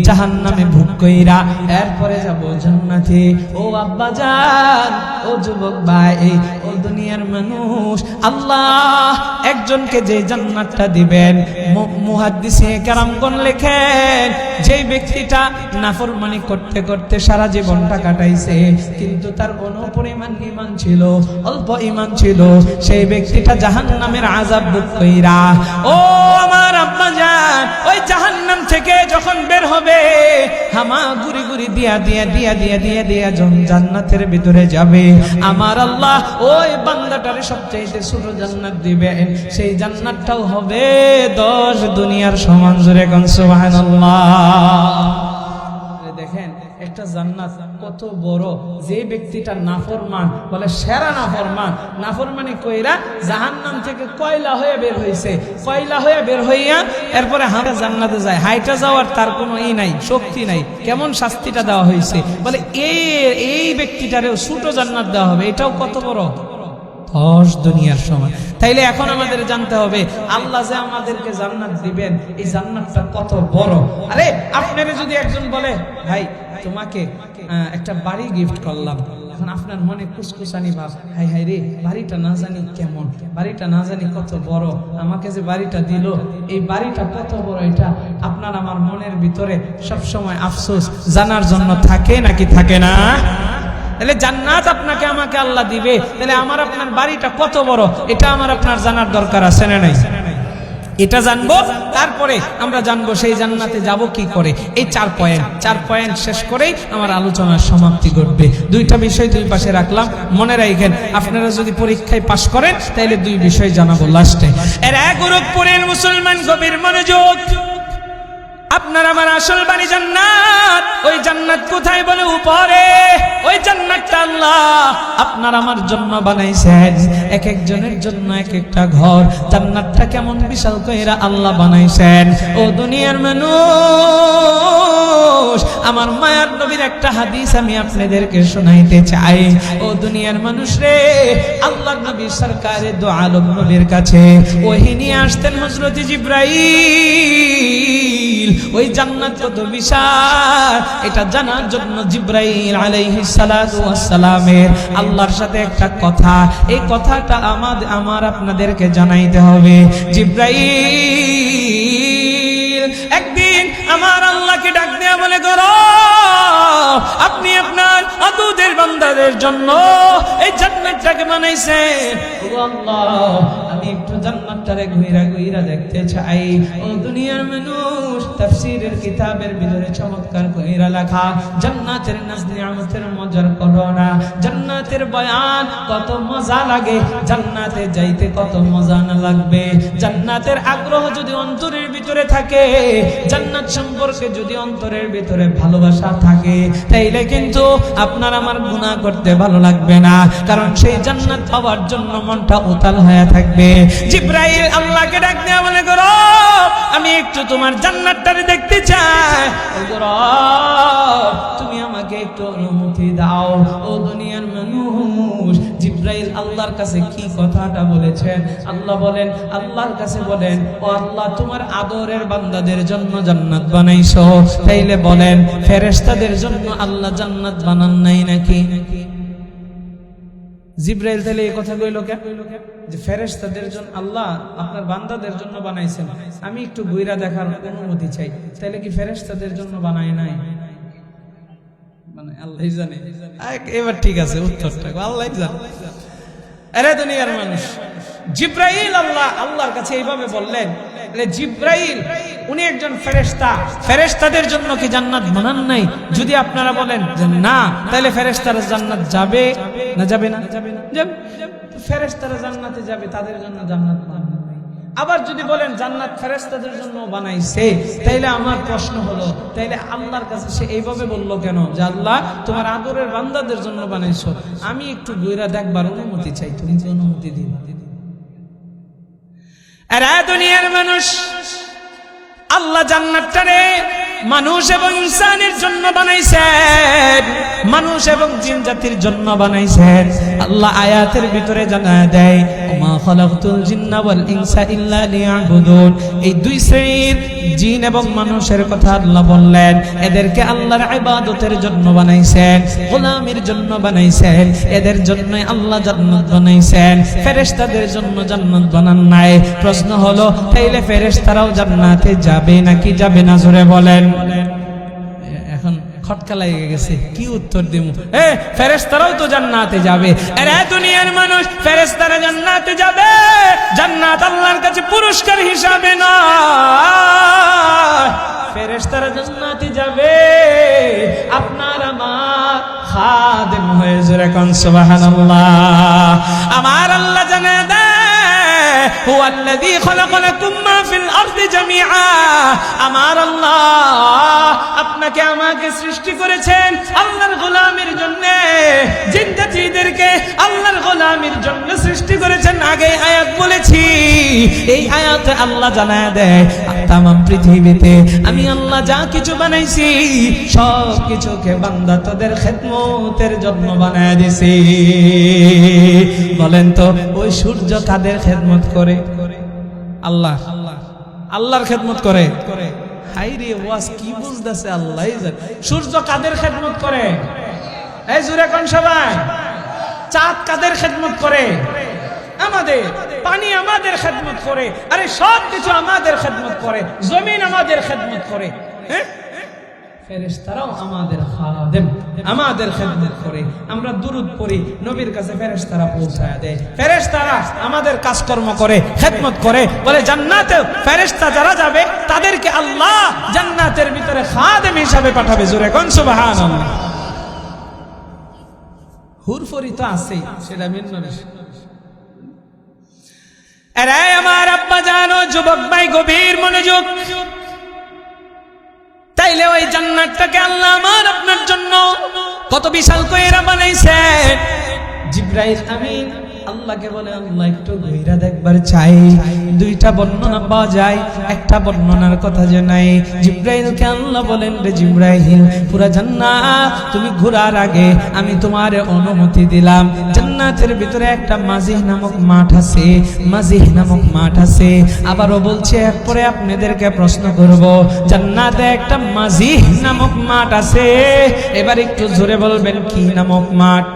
জাহান্নামে ভোগ কইরা এরপরে যাব জান্নাতে। ও আব্বা জান, ও যুবক ভাই, ও দুনিয়ার মানুষ, আল্লাহ একজনকে যে জান্নাতটা দিবেন, মুহাদ্দিসে কেরামগণ লেখেন, যে ব্যক্তিটা নাফরমানি করতে করতে সারা জীবনটা কাটাইছে, কিন্তু তার অনুপরিমাণ ঈমান ছিল, অল্প ঈমান ছিল, সেই ব্যক্তিটা জাহান্নামের আযাব ভোগ কইরা, ও আমার আব্বা জান, ওই জাহান্নাম থেকে যখন বের হবে, হামা গুরি গুরি দিয়া দিয়া দিয়া দিয়া দিয়া দিয়া জান্নাতের ভিতরে যাবে, আমার আল্লাহ ওই বান্দাটারে সবচেয়ে ছোট জান্নাত দিবেন। সেই জান্নাতটাও হবে 10 দুনিয়ার সমান। জোরে কোন সুবহানাল্লাহ। দেখেন একটা জান্নাত কত বড়। যে ব্যক্তিটা নাফরমান, বলে সেরা নাফরমান, নাফরমানি কইরা জাহান্নাম থেকে কয়লা হয়ে বের হইছে, কয়লা হয়ে বের হইয়া এরপরে হাঁটা জান্নাতে যায়। হাইটা যাওয়ার তার কোনো ই নাই, শক্তি নাই। কেমন শাস্তিটা দেওয়া হয়েছে, বলে এই ব্যক্তিটারেও ছোট জান্নাত দেওয়া হবে। এটাও কত বড়, 10 দুনিয়ার সমান। তাইলে এখন আমাদের জানতে হবে, আল্লাহ যে আমাদেরকে জান্নাত দিবেন, এই জান্নাতটা কত বড়। আরে আপনারে যদি একজন বলে, ভাই তোমাকে একটা বাড়ি গিফট করলাম, এখন আপনার মনে কুসকুসানি ভাব, হাই হাই রে, বাড়িটা না জানি কেমন, বাড়িটা না জানি কত বড়, আমাকে যে বাড়িটা দিল, এই বাড়িটা কত বড়, এটা আপনার আমার মনের ভিতরে সব সময় আফসোস জানার জন্য থাকে নাকি থাকে না? তাহলে জান্নাত আপনাকে আমাকে আল্লাহ দিবে, তাহলে আমার আপনার বাড়িটা কত বড়, এটা আমার আপনার জানার দরকার আছে না নাই? এটা জানবো, তারপরে আমরা জানবো সেই জান্নাতে যাব কি করে। এই চার পয়েন্ট শেষ করেই আমার আলোচনার সমাপ্তি ঘটবে। দুইটা বিষয় দুই পাশে রাখলাম, মনে রাখেন আপনারা যদি পরীক্ষায় পাশ করেন তাহলে দুই বিষয় জানাবো লাস্টে। এর এক গোরখপুরের মুসলমান গভীর মনোযোগ, আপনার আমার আসল বাড়ি জান্নাত। ওই জান্নাত কোথায় বলে? উপরে। ওই জান্নাতটা আল্লাহ আপনার আমার জন্য বানাইছেন, এক একজনের জন্য এক একটা ঘর। জান্নাতটা কেমন বিশাল কইরা আল্লাহ বানাইছেন। ও দুনিয়ার মানুষ, আমার মায়ার নবীর একটা হাদিস আমি আপনাদেরকে শোনাইতে চাই। ও দুনিয়ার মানুষ রে, আল্লাহর নবী সরকারে দো আলম নবীর কাছে ওহী নিয়ে আসতেন হযরত জিবরাইল। ওই জান্নাত কত বিশাল এটা জানার জন্য জিবরাইল আলাইহিস সালাতু ওয়াস সালামের আল্লাহর সাথে একটা কথা, এই কথাটা আমার আপনাদেরকে জানাইতে হবে। জিবরাইল একদিন আমার আল্লাহকে ডাক দেয়া বলে, করো আপনি আপনার আদুদের বান্দাদের জন্য এই জান্নাতটাকে বানাইছেন। ও আল্লাহ, আমি একটু জান্নাতটারে ঘুইরা দেখতে চাই। ও দুনিয়ার মানুষ, তাফসীরের কিতাবের ভিতরে চমৎকার কইরা লেখা, জান্নাতের নাজ নিয়ামতের মজার করোনা, জান্নাতের বয়ান কত মজা লাগে, জান্নাতে যাইতে কত মজা না লাগবে। জান্নাতের আগ্রহ যদি অন্তরের ভিতরে থাকে, জান্নাত সম্পর্কে যদি অন্তরের ভিতরে ভালোবাসা থাকে, তাইলে কিন্তু আপনার আমার গুনাহ করতে ভালো লাগবে না, কারণ সেই জান্নাত পাওয়ার জন্য মনটা উতাল হয়ে থাকবে। জিবরাইল আল্লাহকে ডাক দেয়া বলে, করো আমি একটু তোমার জান্নাতটারে দেখতে চাই। তুমি আমাকে একটু অনুমতি দাও। ও দুনিয়ার মানুষ, জিবরাইল আল্লাহর কাছে কি কথাটা বলেছেন? আল্লাহ বলেন, আল্লাহর কাছে বলেন, ও আল্লাহ তোমার আদরের বান্দাদের জন্য জান্নাত বানাইছো, তাইলে বলেন ফেরেশতাদের জন্য আল্লাহ জান্নাত বানান নাই নাকি? জিবরাইল তাহলে এই কথা কইলো কেন যে ফেরেশতাদের জন্য আল্লাহ আপনার বান্দাদের জন্য বানাইছেন, আমি একটু ঘুইরা দেখার অনুমতি চাই, তাহলে কি ফেরেশতাদের জন্য বানায় নাই? মানে আল্লাহই জানে। এবার ঠিক আছে, উত্তরটা আল্লাহই জানে। আরে দুনিয়ার মানুষ, জিবরাইল আল্লাহর কাছে এইভাবে বললেন, জিবরাইল উনি একজন ফেরেশতা, ফেরেশতাদের জন্য কি জান্নাত বানান নাই? যদি আপনারা বলেন যে না, তাহলে ফেরেশতারা জান্নাত যাবে না? যাবে না? যাবে। ফেরেশতারা জান্নাতে যাবে, তাদের জন্য জান্নাত বানানো নাই। আবার যদি বলেন জান্নাত ফেরেশতাদের জন্য বানাইছে, তাইলে আমার প্রশ্ন হলো, তাইলে আল্লাহর কাছে সে এইভাবে বললো কেন যে আল্লাহ তোমার আদরের বান্দাদের জন্য বানাইছো, আমি একটু ঘুরে দেখবার অনুমতি চাই, তুমি কি অনুমতি দিবা? আরে দুনিয়ার মানুষ, আল্লাহ জান্নাতটারে মানুষ এবং ইনসানের জন্য বানাইছেন, মানুষ এবং জিন জাতির জন্য বানাইছেন। আল্লাহ আয়াতের ভিতরে জানায় দেয়, ওমা খালাকতুল জিন্না ওয়াল ইনসা ইল্লা লিয়াবুদুন। এই দুই শ্রেণীর জিন এবং মানুষের কথা আল্লাহ বললেন, এদেরকে আল্লাহর ইবাদতের জন্য বানাইছেন, গোলামির জন্য বানাইছেন, এদের জন্যই আল্লাহ জান্নাত বানাইছেন, ফেরেশতাদের জন্য জান্নাত বানান নাই। প্রশ্ন হলো, তাইলে ফেরেশতারাও জান্নাতে যাবে নাকি যাবে না? জোরে বলেন। এখন খটকা লেগে গেছে, কি উত্তর দিব? ফেরেশতারাও তো জান্নাতে যাবে। আরে দুনিয়ার মানুষ, ফেরেশতারা জান্নাতে যাবে, জান্নাত আল্লাহর কাছে পুরস্কার হিসাবে না, ফেরেশতারা জান্নাতে যাবে আপনার আমার খাদেম হয়ে। জোরে কোন সুবহানাল্লাহ। আমার আল্লাহ জানে দেয়, হুয়াল্লাযী খালাকালাকুম মা ফিল আরদি জামিআ। আমার আল্লাহ আপনাকে আমাকে সৃষ্টি করেছেন আল্লাহর গোলামির জন্য, জিন জাতিদেরকে আল্লাহর গোলামির জন্য সৃষ্টি করেছেন। আগে আয়াত বলেছি, এই আয়াতে আল্লাহ জানায় দেয় তামাম পৃথিবীতে আমি আল্লাহ যা কিছু বানাইছি সব কিছুকে বান্দা তোদের খেদমতের জন্য বানায় দিয়েছি। বলেন তো, ওই সূর্য কাদের খেদমত করে? আল্লাহ, আল্লাহর খেদমত করে। হাই রে ওয়াজ কি বুঝতেছে আল্লাহই জানে। সূর্য কাদের খেদমত করে? এই জোরে কোন সবাই। চাঁদ কাদের খেদমত করে? আমাদের। পানি আমাদের খেদমত করে। আরে সব কিছু আমাদের খেদমত করে, জমিন আমাদের খেদমত করে। ফেরেশতারাও আমাদের খাদেম, আমাদের খেদমত করে। আমরা দুরূদ পড়ি, নবীর কাছে ফেরেশতারা পৌঁছায় দেয়। ফেরেশতারা আমাদের কাজকর্ম করে, খেদমত করে। বলে জান্নাতে ফেরেশতা যারা যাবে তাদেরকে আল্লাহ জান্নাতের ভিতরে খাদেম হিসাবে পাঠাবে। জোরে কোন সুবহানাল্লাহ। হুরফরি তো আছেই, সেটা ভিন্ন বিষয়। আরে আমার আব্বা জানো, যুবক ভাই গভীর মনোযোগ। তাইলে ওই জান্নাতটাকে আল্লাহ আমার আপনার জন্য কত বিশাল কইরা বানাইছে। জিবরাইল আমিন আল্লাহকে বলে, আল্লাহ একটু ঘুইরা দেখবার চাই। দুইটা বর্ণনা পাওয়া যায়, একটা বর্ণনার কথা যে নাই। জিবরাইলকে আল্লাহ বলেন, রে জিবরাইল, পুরা জান্নাত তুমি ঘোরার আগে আমি তোমার অনুমতি দিলাম। জান্নাতের ভিতরে একটা মাজিহ নামক মাঠ আছে, মাজিহ নামক মাঠ আছে। আবারও বলছে, এরপরে আপনাদেরকে প্রশ্ন করব, জান্নাতে একটা মাজিহ নামক মাঠ আছে। এবার একটু জোরে বলবেন, কি নামক মাঠ?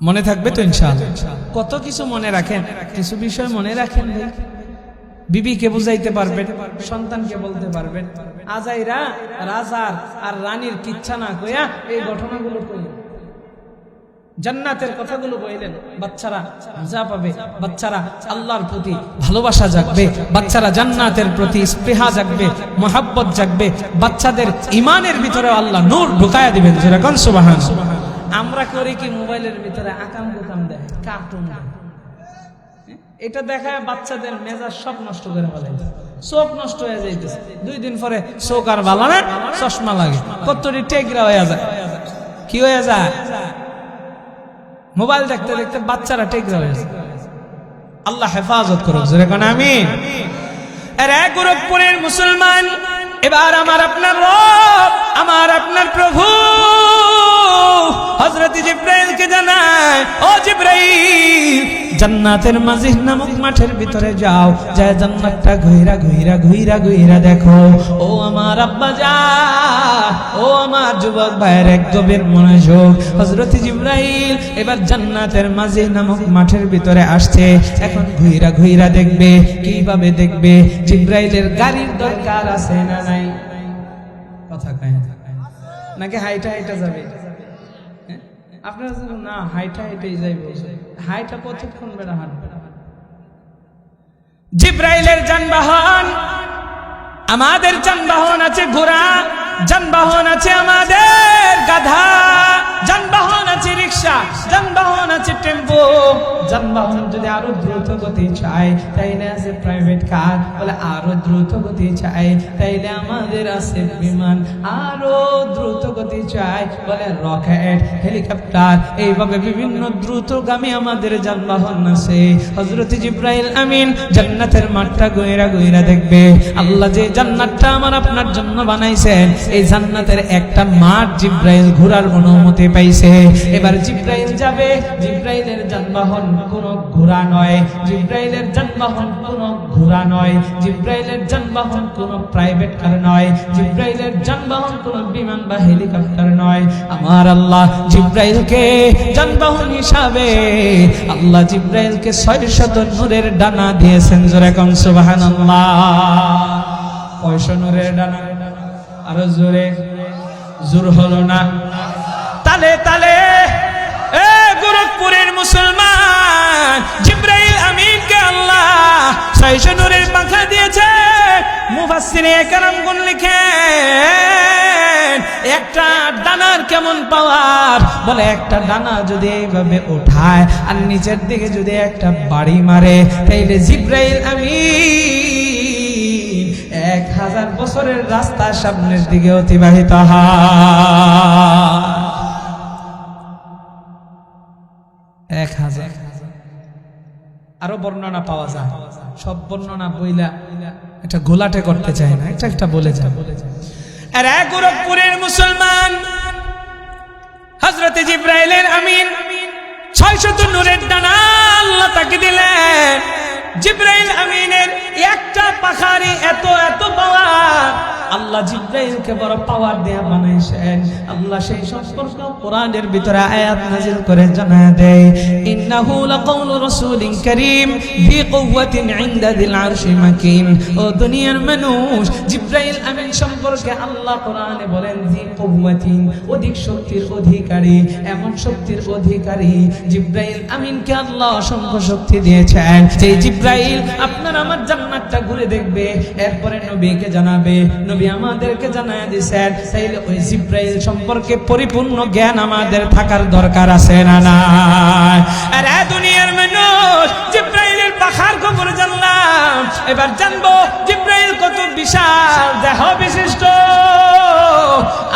মনে থাকবে তো ইনশাআল্লাহ? কত কিছু মনে রাখেন, কিছু বিষয় মনে রাখেন। বিবিকে বুঝাইতে পারবেন, সন্তানকে বলতে পারবেন। আজাইরা রাজার আর রানীর কিচ্ছা না কইয়া এই ঘটনাগুলো কইলেন, জান্নাতের কথাগুলো বললেন। বাচ্চারা মজা পাবে, বাচ্চারা আল্লাহর প্রতি ভালোবাসা জাগবে, বাচ্চারা জান্নাতের প্রতি স্পৃহা জাগবে, মহাব্বত জাগবে। বাচ্চাদের ইমানের ভিতরে আল্লাহ নূর ঢুকায়া দিবেন। যেরকম সুবহানাল্লাহ। আমরা করি কি, মোবাইলের ভিতরে আকাম কুকাম দেয়, কার্টুন দেয়। এটা দেখায় বাচ্চাদের মেজাজ সব নষ্ট করে ফেলে, চোখ নষ্ট হয়ে যাইতেছে। 2 দিন পরে চোখ আর ভালো না, চশমা লাগে, কতটি টেকরা হয়ে যায়। কি হয়ে যায়? মোবাইল দেখতে দেখতে বাচ্চারা টেকরা হয়ে যায়। আল্লাহ হেফাজত করুক। যেরকম আমিন। আরে গোরখপুরের মুসলমান, এবার আমার আপনার রব, আমার আপনার প্রভু হযরত জিবরাইলকে জানায়, ও জিবরাইল, জান্নাতের মাজিহ নামক মাঠের ভিতরে যাও, যায় জান্নাতটা ঘুইরা ঘুইরা ঘুইরা ঘুইরা দেখো। ও আমার আব্বা জান, ও আমার যুবক ভাইয়ের এক গভীর মনোযোগ। হযরত জিবরাইল এবার জান্নাতের মাজিহ নামক মাঠের ভিতরে আসছে। এখন ঘুইরা ঘুইরা দেখবে। কিভাবে দেখবে? জিবরাইলের গাড়ির দরকার আছে না নাই? কথা কয় নাকি হাইটা হাইটা যাবে? আপনারা না হাইটা হাইটাই যাই বলছে। হাইটা কতক্ষণ বেড়া হাঁটবে? জিবরাইলের যানবাহন, আমাদের যানবাহন আছে ঘোড়া, যানবাহন আছে আমাদের গাধা, যানবাহন আছে রিক্সা, যানবাহন আছে টেম্পো। যানবাহন যদি আরো দ্রুত গতি চায় তাইলে আছে প্রাইভেট কার। বলে আরো দ্রুত গতি চায় তাইলে আমাদের আছে বিমান। আরো দ্রুত গতি চায় বলে রকেট, হেলিকপ্টার। এইভাবে বিভিন্ন দ্রুতগামী আমাদের যানবাহন আছে। হযরত জিবরাইল আমিন জান্নাতের মাঠটা গইরা গইরা দেখবে। আল্লাহ যে জান্নাতটা আমার আপনার জন্য বানাইছেন, এই জান্নাতের একটা মাঠ জিবরাইল ঘোরার অনুমতি পাইছে। এবার জিবরাইল যাবে। জিবরাইলের যানবাহন কোনো ঘোড়া নয়, জিবরাইলের যানবাহন কোনো ঘোড়া নয়, জিবরাইলের যানবাহন কোনো প্রাইভেট কার নয়, জিবরাইলের যানবাহন কোনো বিমান বা হেলিকপ্টার নয়। আমার আল্লাহ জিবরাইলকে যানবাহন হিসাবে আল্লাহ জিবরাইলকে 600 নূরের ডানা দিয়েছেন। জোরে কোন সুবহানাল্লাহ। 600 নূরের ডানা। আরো জোরে, জোর হলো না। তালে তালে এ গোরখপুরের মুসলমান, জিবরাইল আমিনকে আল্লাহ 600 নূরের পাখা দিয়েছে। মুফাসসিরে কেরামগণ লিখেন, একটা ডানার কেমন পাওয়ার। বলে একটা ডানা যদি এইভাবে ওঠায় আর নিচের দিকে যদি একটা বাড়ি মারে, তাইলে জিবরাইল আমিন 1000 বছরের রাস্তা সামনের দিকে অতিবাহিত হয়। 1000। আরো বর্ণনা পাওয়া যায়, সব বর্ণনা বইলা এটা গোলাটে করতে চায় না, একটা একটা বলে যায়। আর এক গোরখপুরের মুসলমান, হযরত জিবরাইলের আমিন 600 নূরের ডানা আল্লাহ তাকে দিলেন। জিবরাইল আমিনের একটা পাখারি এত এত পাওয়ার, আল্লাহ জিব্রাইলকে বড় পাওয়ার দেয়া বানাইছেন। আল্লাহ সেই সম্পর্ক কোরআনের ভিতরে আয়াত নাযিল করে জানায় দেয়, ইন্নাহু লাকাউলু রাসূলিন কারীম বি কুওয়াতিন ইনদা যিল আরশি মাকিন। ও দুনিয়ার মানুষ, জিব্রাইল আমিন সম্পর্কে আল্লাহ কোরআনে বলেন জি কুওয়াতিন, অধিক শক্তির অধিকারী, এমন শক্তির অধিকারী জিব্রাইল আমিনকে আল্লাহ অসংখ্য শক্তি দিয়েছেন। যে জিব্রাইল আপনার আমার জান্নাতটা ঘুরে দেখবে, এরপরে নবীকে জানাবে, নবী আমাদেরকে জানায় দিয়েছেন। তাইলে ওই জিব্রাইল সম্পর্কে পরিপূর্ণ জ্ঞান আমাদের থাকার দরকার আছে না নাই? আর দুনিয়ার মানুষ, জিব্রাইলের পাখার খবর জানলাম, এবার জানবো জিব্রাইল কত বিশাল দেহ বিশিষ্ট।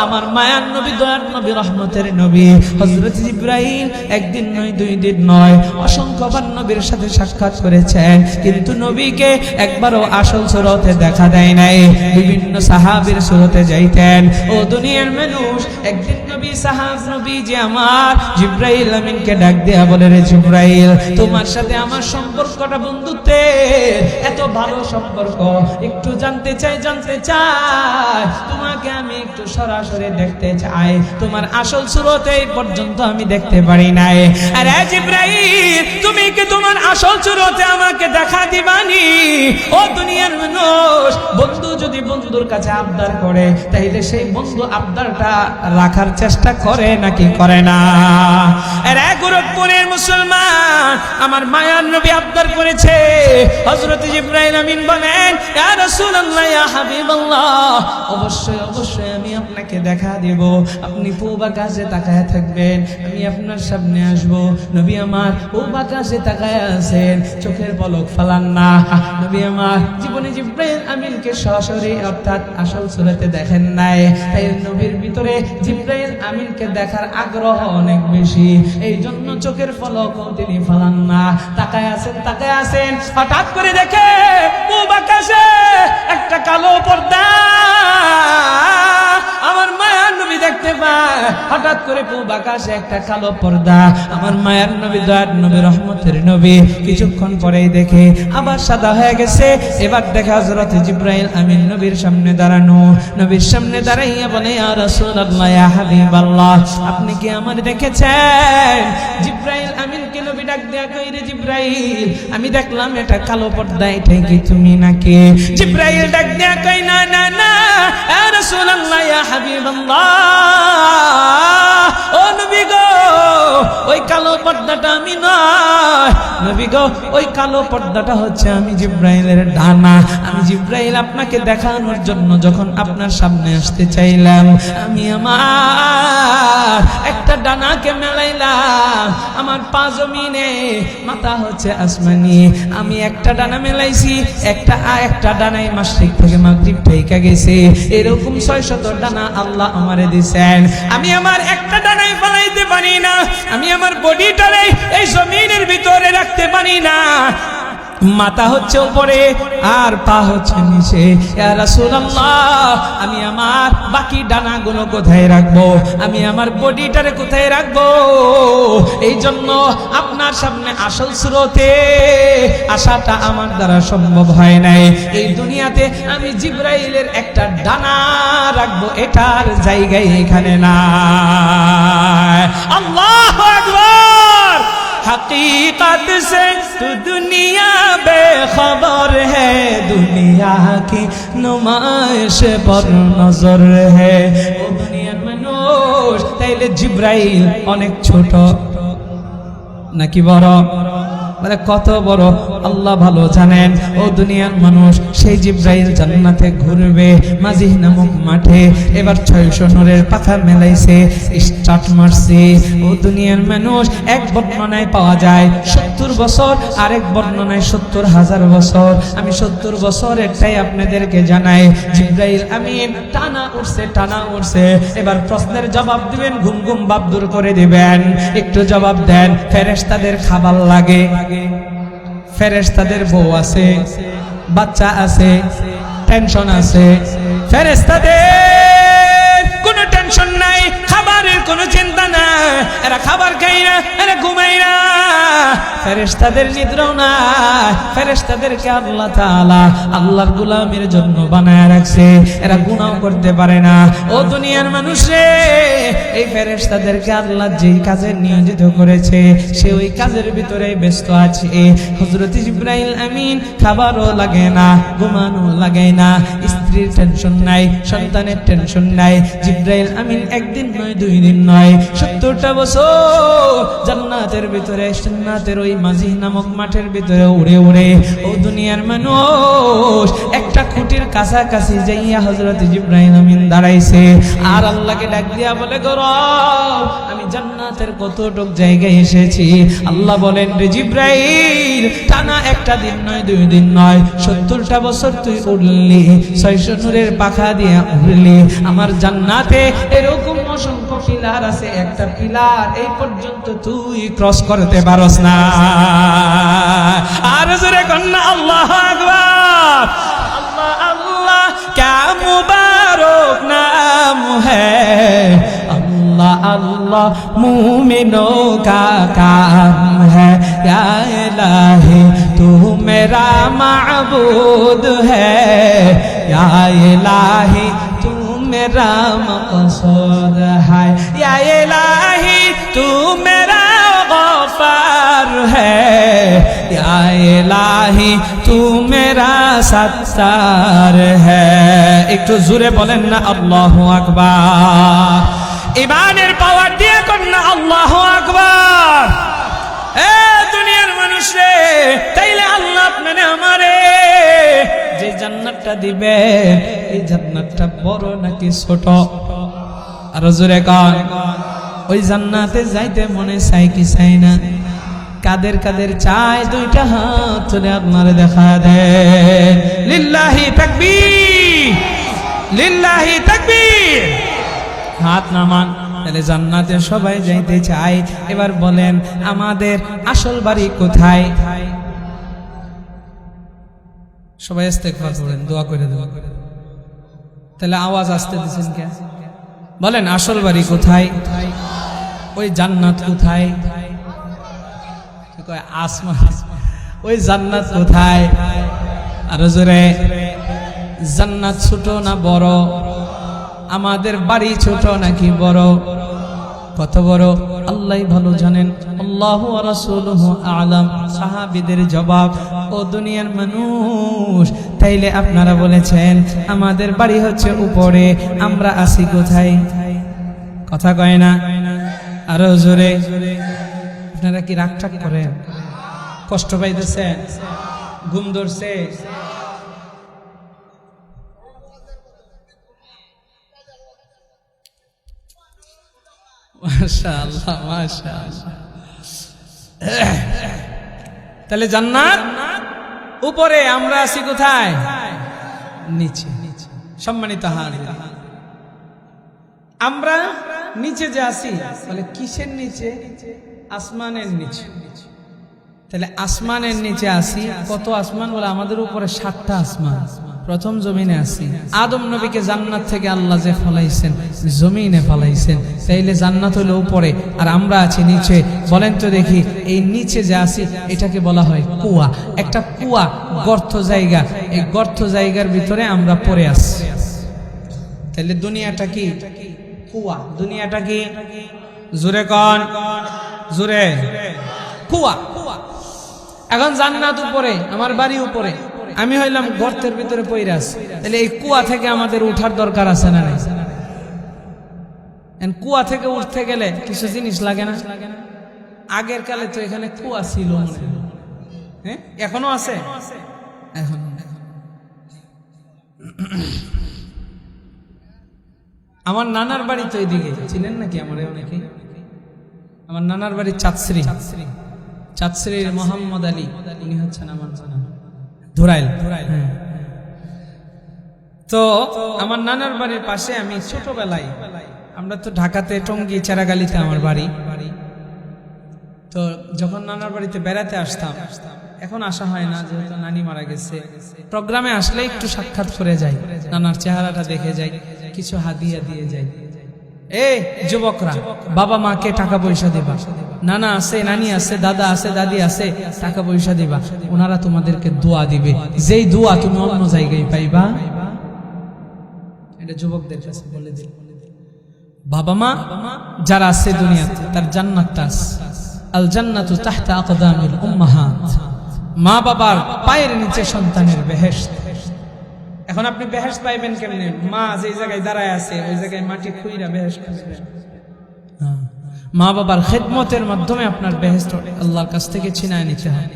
আমার মায়ার নবী, দয়ার নবী, রহমতের নবী হযরত জিব্রাইল একদিন নয়, দুই দিন নয়, অসংখ্যবার নবীর সাথে সাক্ষাৎ করেছেন, কিন্তু নবীকে একবারও আসল সুরতে দেখা দেয় নাই। বিভিন্ন সাহাবীর সুরতে যাইতেন। ও দুনিয়ার মানুষ, একদিন নবী সাহাব নবী যে আমার জিব্রাইল আমিনকে ডাক দেয়া বলে, রে জিব্রাইল, তোমার সাথে আমার সম্পর্কটা বন্ধুত্বের, এত ভালো সম্পর্ক, একটু জানতে চাই, তোমাকে আমি একটু সরাসরি দেখতে চাই, তোমার আসল সুরতে এই পর্যন্ত আমি দেখতে পারি নাই। আরে জিব্রাইল, তুমি কি তোমার আসল সুরতে আমাকে দেখা দিবানি? ও দুনিয়ার মানুষ, বন্ধু যদি বন্ধুর কাছে আবদার করে, তাইলে সেই বন্ধু আবদারটা রাখার চেষ্টা করে নাকি করে না? আরে গোরখপুরের মুসলমান, আমার মায়ার নবী আবদার করেছে। হযরত জিব্রাইল আমিন বলেন, ইয়া রাসূলুল্লাহ, ইয়া হাবিবাল্লাহ, অবশ্যই অবশ্যই আমি আপনাকে দেখা দেব। আপনি পূব আকাশে তাকায় থাকবেন, আমি আপনার সামনে আসব। নবী আমার পূব আকাশে তাকায় আছেন, চোখের পলক ফালান না। নবী আমার জীবনে জিব্রাইল আমিনকে সরাসরি অর্থাৎ আসল সুরতে দেখেন নাই, তাই নবীর ভিতরে জিব্রাইল আমিনকে দেখার আগ্রহ অনেক বেশি, এই জন্য চোখের পলক তিনি ফালান না, তাকায় আছেন। হঠাৎ করে দেখে পূব আকাশে একটা কালো পর্দা। আমার মায়ার নবী দেখতে পায়, হঠাৎ করে পূব আকাশে একটা কালো পর্দা। আমার মায়ার নবী, দয়ার নবী, রহমতের নবী কিছুক্ষণ পরেই দেখে আবার সাদা হয়ে গেছে। এবার দেখা হযরত জিব্রাইল আমিন নবীর সামনে দাঁড়ানো। নবীর সামনে দাঁড়াইয়া বলে, ইয়া রাসূলুল্লাহ, ইয়া হাবিবাল্লাহ, আপনি কি আমার দেখেছেন? জিব্রাইল আমিনকে নবী ডাক দেয়া কই, রে জিব্রাইল, আমি দেখলাম এটা কালো পর্দা, এটাই কি তুমি নাকি? জিব্রাইল ডাক দেয়া কই, না না না, ইয়া রাসূলুল্লাহ, ইয়া হাবিবাল্লাহ, ও নবী গো, ওই কালো পর্দাটা আমি নয়। নবী গো, ওই কালো পর্দাটা হচ্ছে আমি জিব্রাইলের ডানা। আমি জিব্রাইল আপনাকে দেখানোর জন্য যখন আপনার সামনে আসতে চাইলাম, আমি আমার একটা ডানাকে মেলাইলাম, আমার পা জমিনে, মাথা হচ্ছে আসমানি। আমি একটা ডানা মেলাইছি, একটা ডানাই মাশরিক থেকে মাগরিব থেকে গেছে। এরকম 600 ডানা আল্লাহ আমারে দিয়েছেন। আমি আমার একটা ডানাই ফলাইতে পারি না, আমি আমার বডিটারে এই জমিনের ভিতরে রাখতে পারি না। মাথা হচ্ছে উপরে আর পা হচ্ছে নিচে। ইয়া রাসূলুল্লাহ, আমি আমার বাকি ডানাগুলো কোথায় রাখবো? আমি আমার বডিটারে কোথায় রাখবো? এই জন্য আপনার সামনে আসল সুরতে আসাটা আমার দ্বারা সম্ভব হয় নাই। এই দুনিয়াতে আমি জিব্রাইলের একটা ডানা রাখবো, এটার জায়গায় এখানে না। আল্লাহু আকবার। हकीकत से तू दुनिया बेखबर है, दुनिया की नुमाइश पर नजर है। ओ दुनिया মানুষ, তাইলে জিব্রাইল অনেক ছোট নাকি বড়? মানে কত বড় আল্লাহ ভালো জানেন। ও দুনিয়ার মানুষ, সেই জিব্রাইল জান্নাতে ঘুরবে মাজিহ নামক মাঠে। এবার 600 নূরের পাখা মেলাইছে, স্টার্ট মারছে। ও দুনিয়ার মানুষ, এক বর্ণনায় পাওয়া যায় 70 বছর, আরেক বর্ণনায় 70,000 বছর। আমি 70 বছরেরটাই আপনাদেরকে জানাই। জিব্রাইল আমিন টানা উঠছে। এবার প্রশ্নের জবাব দিবেন, ঘুম ঘুম ভাব দূর করে দিবেন। একটু জবাব দেন। ফেরেশতাদের খাবার লাগে, ফেরেশতাদের বউ আছে, বাচ্চা আছে, টেনশন আছে। ফেরেশতাদের কোনো টেনশন নাই, খাবারের কোনো চিন্তা নাই। এরা খাবার খায় না, এরা ঘুমায় না, ফেরেশতাদের নিদ্রাও না। ফেরেশতাদেরকে আল্লাহ তাআলা আল্লাহর গোলামের জন্য বানায় রাখছে, এরা গুনাহ করতে পারে না। ও দুনিয়ার মানুষ রে, এই ফেরেশতাদেরকে আল্লাহ যেই কাজে নিয়োজিত করেছে সে ওই কাজের ভিতরে ব্যস্ত আছে। হযরত জিবরাইল আমিন খাবারও লাগে না, ঘুমানো লাগে না, স্ত্রীর টেনশন নাই, সন্তানের টেনশন নাই। জিবরাইল আমিন একদিন নয়, 2 দিন নয়, 70টা বছর জান্নাতের ভিতরে, জান্নাতের ওই মাঝি নামক মাঠের ভিতরে উড়ে উড়ে ও দুনিয়ার মানুষ একটা খুঁটির কাছাকাছি যাইয়া হযরত জিবরাইল আমিন দাঁড়াইছে আর আল্লাহকে ডাক দিয়া বলে, গো রব, আমি জান্নাতের কতটুক জায়গায় এসেছি। আল্লাহ বলেন, রে জিবরাইল, টানা একটা দিন নয়, 2 দিন নয়, 70টা বছর তুই উড়লি, 600 নূরের পাখা দিয়ে উড়লি। আমার জান্নাতে এরকম অসংখ্য পিলার আছে, একটা পিলার এই পর্যন্ত তুই ক্রস করতে পারস না। আর জোরে কন্যা আল্লাহু আকবার। আল্লাহ আল্লাহ ক্যা মুবারক নাম হ্যায়, अल्लाह अल्लाह मुमिनों का काम है, या इलाही तू मेरा माबूद है, या इलाही तू मेरा मक़सूद है, या इलाही तू मेरा गफ़ार है, या इलाही तू मेरा सत्तार है। একটু জোরে বলেন না আল্লাহু আকবার। ইমানের পাওয়ার দিয়ে কন্যা আল্লাহু আকবার। এ দুনিয়ার মানুষ রে, তাইলে আল্লাহ আপনারে আমারে যে জান্নাতটা দিবে, এই জান্নাতটা বড় নাকি ছোট? আর জোরে কন, ওই জান্নাতে যাইতে মনে চাই কি চাই না? কাদের কাদের চায়? 2টা হাত তুলে আপনারে দেখা দেন। লিল্লাহি তাকবীর, লিল্লাহি তাকবীর। হাত নামান, তাহলে জান্নাতে সবাই যাইতে চায়। এবার বলেন, আমাদের আসল বাড়ি কোথায়? সবাই ইস্তেগফার করেন, দোয়া করে দেন। তাহলে আওয়াজ আসতে দিছেন কেন? বলেন, আসল বাড়ি কোথায়? ওই জান্নাত কোথায়? আসমান। ওই জান্নাত কোথায়? আর জোরে, জান্নাত ছোট না বড়? আমাদের বাড়ি ছোট নাকি বড়? কত বড় আল্লাহই ভালো জানেন, আল্লাহু ওয়া রাসূলুহু আ'লাম। সাহাবীদের জবাব, ও দুনিয়ার মানুষ, তাইলে আপনারা বলেছেন আমাদের বাড়ি হচ্ছে উপরে, আমরা আছি কোথায়? কথা কয় না? আরো জোরে। আপনারা কি রাগ টাগ করেন? কষ্ট পাইতেছেন? ঘুম ধরছে? মাশাআল্লাহ, মাশাআল্লাহ। তাহলে জান্নাত উপরে, আমরা আছি কোথায়? নিচে। সম্মানিত হাজির, আমরা নিচে যে আছি, তাহলে কিসের নিচে? আসমানের নিচে। তাহলে আসমানের নিচে আছি। কত আসমান? বলে আমাদের উপরে 7টা আসমান। প্রথম জমিনে আছি। আদম নবীকে জান্নাত থেকে আল্লাহ যে ফলাইছেন, জমিনে ফলাইছেন। তাইলে জান্নাত হলো উপরে আর আমরা আছি নিচে। বলেন তো দেখি, এই নিচে যে আছি এটাকে বলা হয় কুয়া। একটা কুয়া, গর্ত জায়গা। এই গর্ত জায়গার ভিতরে আমরা পড়ে আছি। তাহলে দুনিয়াটা কি? কুয়া। দুনিয়াটা কি? জোরে কন, জোরে। কুয়া। এখন জান্নাত উপরে, আমার বাড়ি উপরে, আমি হইলাম গর্তের ভিতরে পইরা আছি। তাহলে এই কুয়া থেকে আমাদের উঠার দরকার আছে না নাই? কুয়া থেকে উঠতে গেলে কিছু জিনিস লাগে না? আগের কালে তো এখানে কুয়া ছিল, হ্যাঁ, এখনো আছে। এখন আমার নানার বাড়ি তো এইদিকে, চিনেন নাকি আমার অনেকে? আমার নানার বাড়ি চাঁদশ্রী। চাঁদশ্রীর মোহাম্মদ আলী, উনি হচ্ছেন আমার জানা ধুরাইল। তো আমার নানার বাড়ির পাশে আমি ছোটবেলায়, আমরা তো ঢাকাতে টঙ্গী চেরাগালিতে আমার বাড়ি। তো যখন নানার বাড়িতে বেড়াতে আসতাম, এখন আসা হয় না যেহেতু নানি মারা গেছে। প্রোগ্রামে আসলে একটু সাক্ষাৎ করে যাই, নানার চেহারাটা দেখে যাই, কিছু হাদিয়া দিয়ে যাই। এই যুবকরা, বাবা মাকে টাকা পয়সা দিবা, নানা আছে, নানি আছে, দাদা আছে, দাদি আছে, টাকা পয়সা দিবা, ওনারা তোমাদেরকে দোয়া দিবে, যেই দোয়া তুমি অন্য জায়গায় পাইবা। এটা যুবকদের কাছে বলে দিল। বাবা মা যারা আছে দুনিয়াতে, তার জান্নাতটা আছে। আল জান্নাতু তাহতা আকদামিল উম্মাহাত। মা বাবার পায়ের নিচে সন্তানের বেহেশত। এখন আপনি বেহেশত পাইবেন কেমনে? মা যে জায়গায় দাঁড়ায় আছে ওই জায়গায় মাটি খুইরা বেহেশত পাইবেন। মা বাবার খেদমতের মাধ্যমে আপনার বেহেশত আল্লাহর কাছ থেকে ছিনায় নিতে হয়।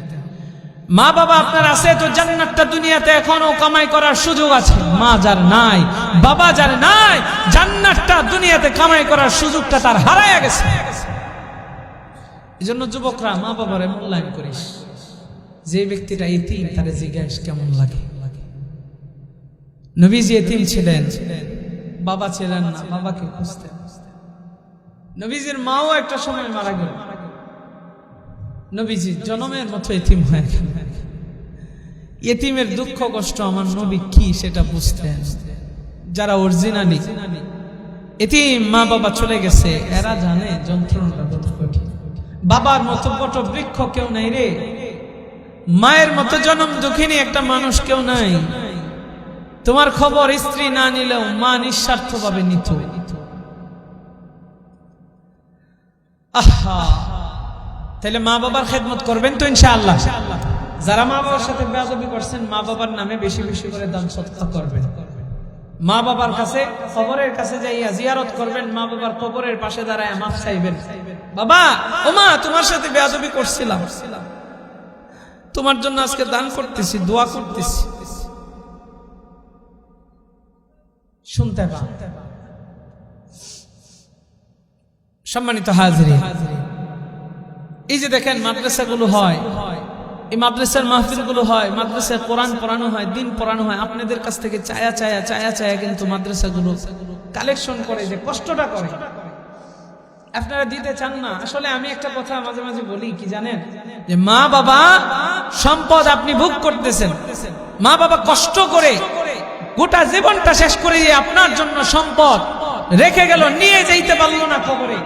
মা বাবা আপনার আছে তো জান্নাতটা দুনিয়াতে এখনো কামাই করার সুযোগ আছে। মা যার নাই, বাবা যার নাই, জান্নাতটা দুনিয়াতে কামাই করার সুযোগটা তার হারায় গেছে। এজন্য যুবকরা, মা বাবারে মূল্যায়ন করিস। যে ব্যক্তিটা ইতিম তারে জিজ্ঞাসা কেমন লাগে। নবীজি ইতিম ছিলেন, বাবা ছিলেন না, বাবাকে খুঁজতেন। নবীজির মাও একটা সময় মারা গেল, নবীজি জনমের মতো ইতিম হয়ে গেল। ইতিমের দুঃখ কষ্ট আমার নবী কি সেটা বুঝতেন। যারা অরিজিনালি ইতিম, মা বাবা চলে গেছে, এরা জানে যন্ত্রণাটা কত কঠিন। বাবার মতো বট বৃক্ষ কেউ নাই রে, মায়ের মতো জনম দুঃখিনী একটা মানুষ কেউ নাই। তোমার খবর স্ত্রী না নিলেও মা নিঃস্বার্থ ভাবে নিত। আহা, তাহলে মা বাবার খেদমত করবেন তো ইনশাআল্লাহ। যারা মা বাবার সাথে বেয়াদবি করছেন, মা বাবার নামে বেশি বেশি করে দান সদকা করবেন। মা বাবার কাছে, কবরের কাছে যাইয়া জিয়ারত করবেন, মা বাবার কবরের পাশে দাঁড়ায় মাফ চাইবেন। বাবা, ও মা, তোমার সাথে বেয়াদবি করছিলাম, তোমার জন্য আজকে দান করতেছি, দোয়া করতেছি। শুনতে পা। সম্মানিত হাজিরিন, এই যে দেখেন মাদ্রাসাগুলো হয়, এই মাদ্রাসার মাহফিলগুলো হয়, মাদ্রাসায় কোরআন পড়ানো হয়, দিন পড়ানো হয়। আপনাদের কাছ থেকে চায়া চায়া চায়া চায়া কিন্তু মাদ্রাসাগুলো কালেকশন করে, যে কষ্টটা করে আপনারা দিতে চান না। আসলে আমি একটা কথা মাঝে মাঝে বলি কি জানেন, যে মা বাবা সম্পদ আপনি ভোগ করতেছেন, মা বাবা কষ্ট করে গোটা জীবনটা শেষ করে দিয়ে আপনার জন্য সম্পদ রেখে গেল, নিয়ে যাইতে পারলো না কবরে।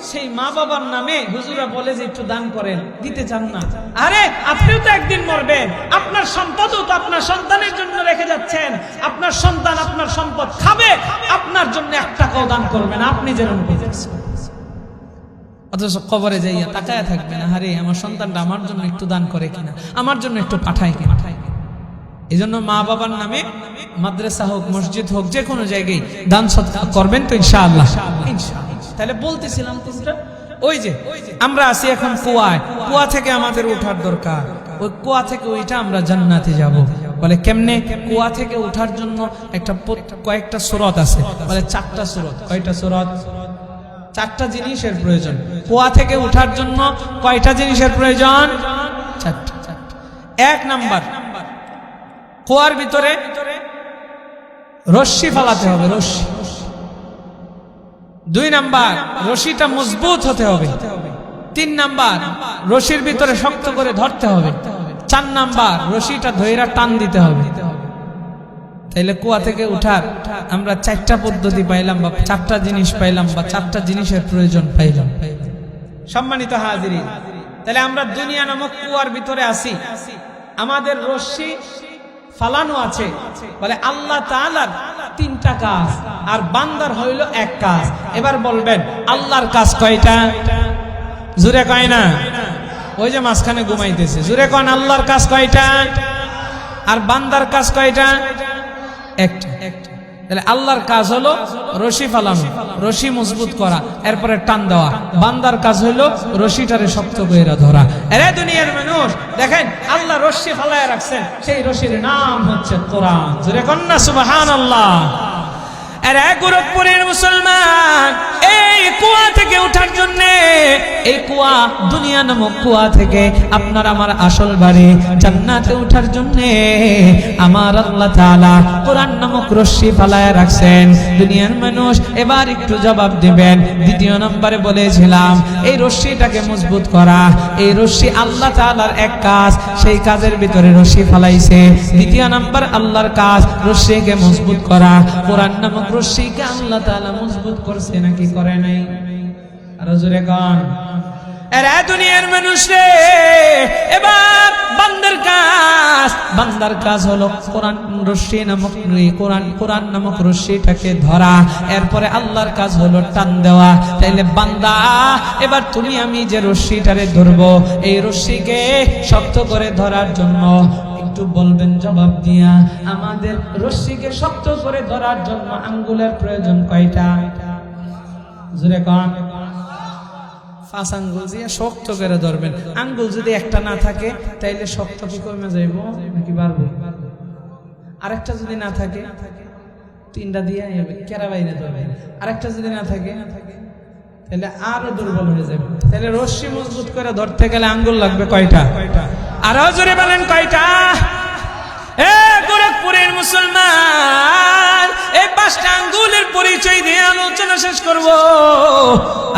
সেই মা বাবার নামে হুজুরা বলে যে একটু দান করেন, দিতে চান না। আরে আপনিও তো একদিন মরবেন, আপনার সম্পদও তো আপনার সন্তানের জন্য রেখে যাচ্ছেন। আপনার সন্তান আপনার সম্পদ খাবে, আপনার জন্য 1 টাকাও দান করবেন, আপনি যেরকম পেয়েছেন। অথচ কবরে যাইয়া তাকায়া থাকবেন, আরে আমার সন্তানটা আমার জন্য একটু দান করে কিনা, আমার জন্য একটু পাঠায় কিনা। এই জন্য মা বাবার নামে মাদ্রাসা হোক, মসজিদ হোক, যে কোনো জায়গায় দান সদকা করবেন তো ইনশাআল্লাহ। তাহলে বলতেছিলাম কোনটা, ওই যে আমরা আছি এখন কুয়ায়, কুয়া থেকে আমাদের ওঠার দরকার। ওই কুয়া থেকে ওইটা আমরা জান্নাতে যাব। বলে কেমনে? কুয়া থেকে ওঠার জন্য কয়েকটা সুরত আছে, বলে 4টা সুরত। কয়টা সুরত? 4টা জিনিসের প্রয়োজন। কুয়া থেকে ওঠার জন্য কয়টা জিনিসের প্রয়োজন? 4টা। 1 নাম্বার, কুয়ার ভিতরে রশ্মি ফালাতে হবে, রশ্মি। 2 নাম্বার, রশিটা মজবুত হতে হবে। 3 নাম্বার, রশির ভিতরে শক্ত করে ধরতে হবে। 4 নাম্বার, রশিটা ধইরা টান দিতে হবে। তাইলে কুয়া থেকে উঠার আমরা 4টা পদ্ধতি পাইলাম, বা 4টা জিনিস পাইলাম, বা 4টা জিনিসের প্রয়োজন পাইলাম। সম্মানিত হাজিরিন, তাহলে আমরা দুনিয়া নামক কুয়ার ভিতরে আছি, আমাদের রশ্মি ফালানো আছে। বলে আল্লাহ তাআলার 3টা কাজ, আর বান্দার হইল 1 কাজ। এবার বলবেন আল্লাহর কাজ কয়টা? জোরে কয় না, ওই যে মাঝখানে ঘুমাইতেছে। জোরে কন, আল্লাহর কাজ কয়টা আর বান্দার কাজ কয়টা? 1টা। তাহলে আল্লাহর কাজ হলো রশি ফালানো, রশি মজবুত করা, এরপরে টান দেওয়া। বান্দার কাজ হলো রশিটারে শক্ত করে ধরা। এরে দুনিয়ার মানুষ, দেখেন আল্লাহ রশি ফালায় রাখছেন, সেই রশির নাম হচ্ছে কোরআন। জোরে কন্না সুবহানাল্লাহ। এরে গোরখপুরের মুসলমান, এই কুয়া থেকে ওঠার জন্য, এই কুয়া দুনিয়া নামক কুয়া থেকে আপনার আমার আসল বাড়ি জান্নাতে ওঠার জন্য আমার আল্লাহ তাআলা কোরআন নামক রশ্মি ফালায় রাখছেন। দুনিয়ার মানুষ এবার একটু জবাব দিবেন। দ্বিতীয় নম্বরে বলেছিলাম এই রশ্মিটাকে মজবুত করা, এই রশ্মি আল্লাহ তাআলার এক কাজ, সেই কাজের ভিতরে রশ্মি ফালাইছে। দ্বিতীয় নম্বর আল্লাহর কাজ রশ্মিকে মজবুত করা। কোরআন নামক রশ্মিকে আল্লাহ তাআলা মজবুত করছে নাকি করে নাই? আর জোরে গান। এরা দুনিয়ার মানুষ রে, এবার বান্দার কাজ হলো কোরআন রশ্মি নামক কোরআন নামক রশ্মিটাকে ধরা, এরপরে আল্লাহর কাজ হলো টান দেওয়া। তাইলে বান্দা এবার তুমি আমি যে রশ্মিটারে ধরবো, এই রশ্মিকে শক্ত করে ধরার জন্য একটু বলবেন জবাব দিয়া, আমাদের রশ্মিকে শক্ত করে ধরার জন্য আঙ্গুলের প্রয়োজন কয়টা? জোরে কোন? 5 আঙ্গুল দিয়ে শক্ত করে ধরবেন। আঙ্গুল যদি একটা না থাকে তাইলে শক্ত কি কমে যাইব নাকি বাড়বে? আরেকটা যদি না থাকে 3টা দিয়ে কেরা বাইরে ধরবেন। আরেকটা যদি না থাকে তাহলে আরো দুর্বল হয়ে যাবে। তাহলে রশ্মি মজবুত করে ধরতে গেলে আঙ্গুল লাগবে কয়টা? আরো জোরে বলেন কয়টা? গোরখপুরের মুসলমান, এই 5টা আঙ্গুলের পরিচয় দিয়ে আলোচনা শেষ করব।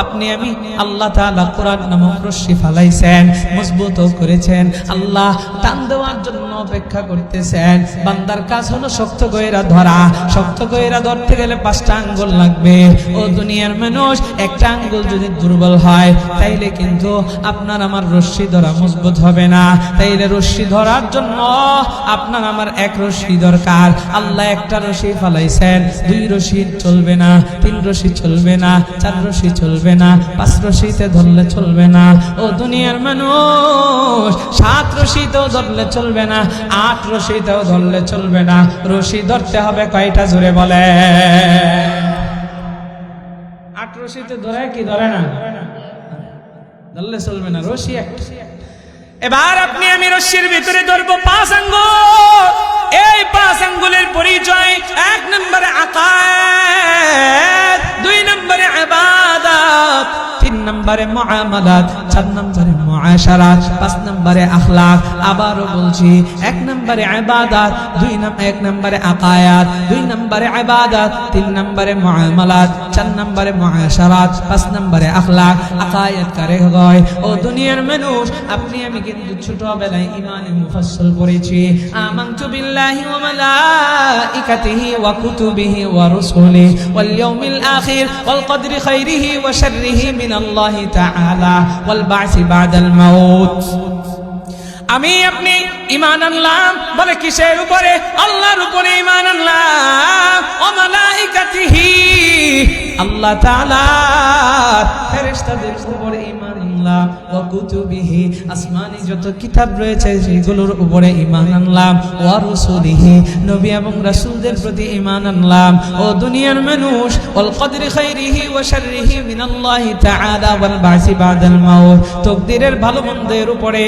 আপনি আমি আল্লাহ তাআলা কোরআন নামক রশ্মি ফালাইছেন, মজবুত করেছেন, আল্লাহ টান দেওয়ার জন্য অপেক্ষা করতেছেন। বান্দার কাজ হলো শক্ত কইরা ধরা। শক্ত কইরা ধরতে গেলে 5টা আঙ্গুল লাগবে। ও দুনিয়ার মানুষ, একটা আঙ্গুল যদি দুর্বল হয় তাইলে কিন্তু আপনার আমার রশ্মি ধরা মজবুত হবে না। তাইলে রশ্মি ধরার জন্য আপনার আমার এক রশ্মি দরকার। আল্লাহ একটা রশ্মি ফালাইছেন, 2 রশ্মি চলবে না, 3 রশ্মি চলবে না, 4 রশ্মি চলবে না, 5 রশ্মিতে ধরলে চলবে না। ও দুনিয়ার মানুষ, 7 রশ্মিতেও ধরলে চলবে না, 8 রশ্মিতেও ধরলে চলবে না। রশ্মি ধরতে হবে কয়টা? জোরে বলে। 8 রশ্মিতে ধরে কি ধরে না? ধরলে চলবে না, রশ্মি একটা। এবার আপনি আমি রশ্মির ভিতরে ধরবো 5 আঙ্গুল। এই 5 আঙ্গুলের পরিচয়: 1 নম্বরে আকায়েদ, 2 নম্বরে ইবাদত, 3 নম্বরে মুআমালাত, 4 নম্বরে মুআশারাত, 5 নম্বরে আখলাক। আবারও বলছি, 1 নম্বরে ইবাদত, 1 নম্বরে আকায়েদ, 2 নম্বরে ইবাদত, 3 নম্বরে মুআমালাত, 4 নম্বরে মুআশারাত, 5 নম্বরে আখলাক। আকায়েদ কারে হয়? ও দুনিয়ার মানুষ, আপনি আমি কিন্তু ছোটবেলায় ইমানে মুফাসসাল পড়েছি। আমানতু বিল্লাহি ওয়া মালাইকাতিহি ওয়া কুতুবিহি ওয়া রুসুলিহি ওয়াল ইয়াউমিল আখির ওয়াল কদরি খাইরিহি ওয়া শাররিহি মিনাল্লাহি তাআলা ওয়াল বা'সি বা'দাল মাউত। আমি আপনি ঈমান আনলাম, বলে কিসের উপরে? আল্লাহর উপরে ঈমান আনলাম। ওয়া মালাইকাতিহি, আল্লাহ তাআলা ফেরেশতাদের উপরে ঈমান আনলাম। ওয়া কুতুবিহি, আসমানি যত কিতাব রয়েছে সেগুলোর উপরে ঈমান আনলাম। ওয়া রুসুলিহি, নবী এবং রাসূলদের প্রতি ঈমান আনলাম। ও দুনিয়ার মানুষ, ওয়াল কদরি খাইরিহি ওয়া শাররিহি মিনাল্লাহি তাআলা ওয়াল বা'সি বা'দাল মাউত। তাকদীরের ভালো মন্দের উপরে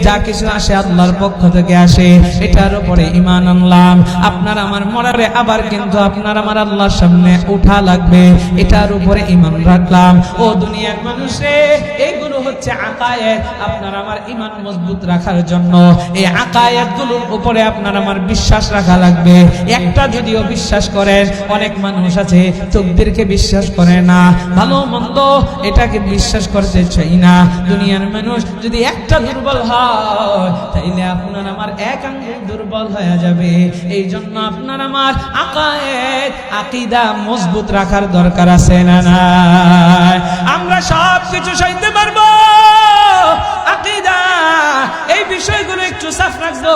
যা কিছু আসে আল্লাহর পক্ষ থেকে আসে, এটার উপরে ঈমান আনলাম। আপনার আমার মরারে আবার কিন্তু আপনার আমার আল্লাহর সামনে উঠা লাগবে, এটার উপরে ঈমান রাখলাম। ও দুনিয়ার মানুষে, এইগুলো হচ্ছে আকায়েদ। আপনার আমার ঈমান মজবুত রাখার জন্য এই আকায়েদগুলোর উপরে আপনার আমার বিশ্বাস রাখা লাগবে। একটা যদিও বিশ্বাস করেন, অনেক মানুষ আছে তাকদীরকে বিশ্বাস করে না, ভালো মন্দ এটাকে বিশ্বাস করতে চাই না। দুনিয়ার মানুষ, যদি একটা দুর্বল হয় তাইলে আপনার আমার এক আঙ্গুল দুর্বল হয়ে যাবে। এই জন্য আপনার আমার আকায়েদ, আকীদা মজবুত রাখার দরকার আছে না নাই? আমরা সব কিছু সইতে পারবো, আকীদা এই বিষয়গুলো একটু সাফ রাখবো,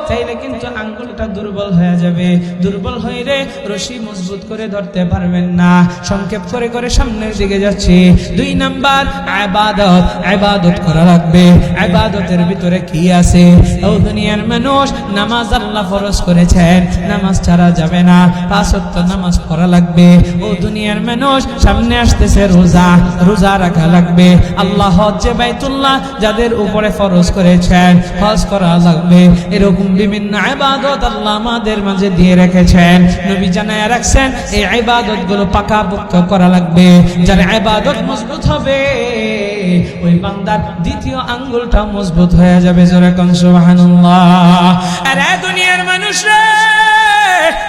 তাইলে কিন্তু আঙ্গুলটা দুর্বল হয়ে যাবে। দুর্বল হইলে রশি মজবুত করে ধরতে পারবেন না। সংক্ষেপ করে করে সামনের দিকে যাচ্ছি। 2 নাম্বার ইবাদত। ইবাদত করা লাগবে। ইবাদতের ভিতরে কি আছে? ও দুনিয়ার মানুষ, নামাজ আল্লাহ ফরজ করেছেন, নামাজ ছাড়া যাবে না, 5 ওয়াক্ত নামাজ পড়া লাগবে। ও দুনিয়ার মানুষ, সামনে আসতেছে রোজা, রোজা রাখা লাগবে। আল্লাহ হজ্জে বাইতুল্লাহ যাদের উপরে ফরজ করেছেন, হজ করা লাগবে। এরকম বিভিন্ন ইবাদত আল্লাহ আমাদের মাঝে দিয়ে রেখেছেন। নবী জানায় রাখছেন এই ইবাদতগুলো পাকাপোক্ত করা লাগবে। যার ইবাদত মজবুত হবে ওই বান্দার দ্বিতীয় আঙ্গুলটা মজবুত হয়ে যাবে। জোরে কোন সুবহানাল্লাহ। আরে দুনিয়ার মানুষরা,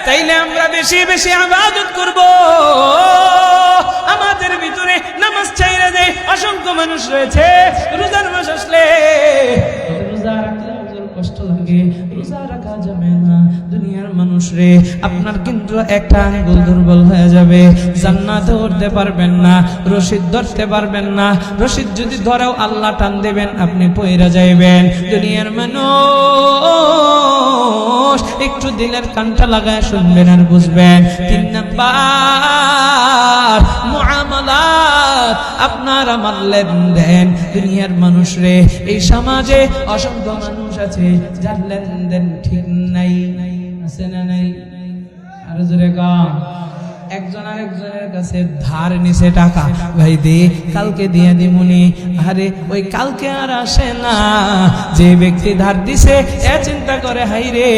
তাইলে আমরা বেশি বেশি ইবাদত করব। আমাদের ভিতরে নামাজ ছাইরা দেয় অসংখ্য মানুষ রয়েছে। রোজার মাস আসলে রোজা রাখলে কষ্ট লাগে, রোজা রাখা যাবে না। দুনিয়ার মানুষ রে, আপনার কিন্তু একটা আঙ্গুল দুর্বল হয়ে যাবে, জান্নাতে উঠতে পারবেন না, রশিদ ধরতে পারবেন না। রশিদ যদি ধরেও আল্লাহ টান দেবেন, আপনি পয়রা যাইবেন। দুনিয়ার মানুষ একটু দিলের কানটা লাগায় শুনবেন আর বুঝবেন। 3 নাম্বার মুআমালাত, আপনার আমার লেনদেন। দুনিয়ার মানুষ রে, এই সমাজে অসংখ্য মানুষ আছে যার লেনদেন ঠিক নাই। আছে না নাই? আরো জোরে গান। একজন আরেকজনের কাছে ধার নিছে টাকা, ভাই দে, কালকে দিয়ে দিমুনি। আরে ওই কালকে আর আসে না। যে ব্যক্তি ধার দিছে এ চিন্তা করে, হাই রে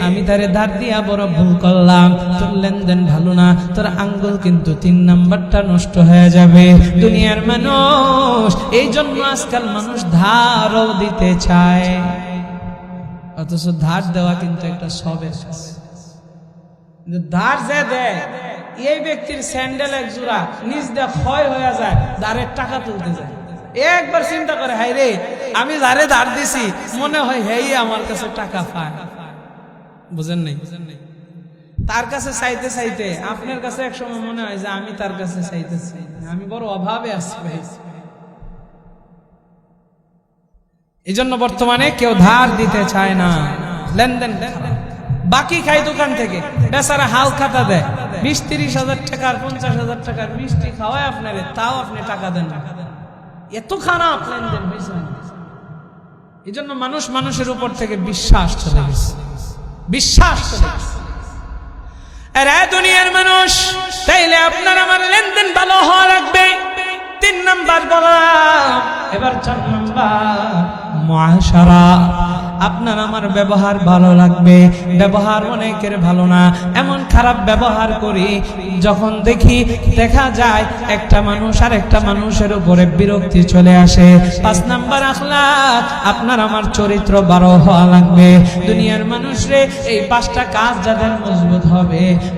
আমি তারে ধার দিয়া বড় ভুল করলাম, তোর লেনদেন ভালো না, তোর আঙ্গুল কিন্তু 3 নাম্বারটা নষ্ট হয়ে যাবে। দুনিয়ার মানুষ, এই জন্য আজকাল মানুষ ধারও দিতে চায়, অথচ ধার দেওয়া কিন্তু একটা সবের কাজ। ধার যে দেয় এই ব্যক্তির স্যান্ডেল এক জোড়া নিজ দিয়ে ক্ষয় হয়ে যায়, ধারের টাকা তুলতে যায়। একবার চিন্তা করে, হাই রে আমি যারে ধার দিছি মনে হয় হেই আমার কাছে টাকা পায়। বুঝেন নাই? তার কাছে চাইতে চাইতে আপনার কাছে এক সময় মনে হয় যে আমি তার কাছে চাইতেছি, আমি বড় অভাবে আছি ভাই। এই জন্য বর্তমানে কেউ ধার দিতে চায় না, লেনদেন বাকি খাই দোকান থেকে। বেচারা হাল খাতা দেয়, 20-30 হাজার টাকার 50 হাজার টাকার মিষ্টি খাওয়ায় আপনারে, তাও আপনি টাকা দেন না। এত খারাপ লেনদেন হয়েছে। এই জন্য মানুষ মানুষের উপর থেকে বিশ্বাস চলে গেছে, বিশ্বাস চলে গেছে। আরে দুনিয়ার মানুষ, তাইলে আপনার আমার লেনদেন ভালো হওয়া লাগবে। 3 নাম্বার বললাম, এবার 4 নাম্বার মুআশারা। আপনার আমার ব্যবহার ভালো লাগবে। ব্যবহার অনেকের ভালো না, এমন খারাপ ব্যবহার করি যখন দেখা যায় একটা মানুষ আর একটা মানুষের উপরে বিরক্তি চলে আসে। 5 নাম্বার আখলাক, আপনার আমার চরিত্র ভালো হওয়া লাগবে। দুনিয়ার মানুষরে এই 5টা কাজ যাদের মজবুত হবে,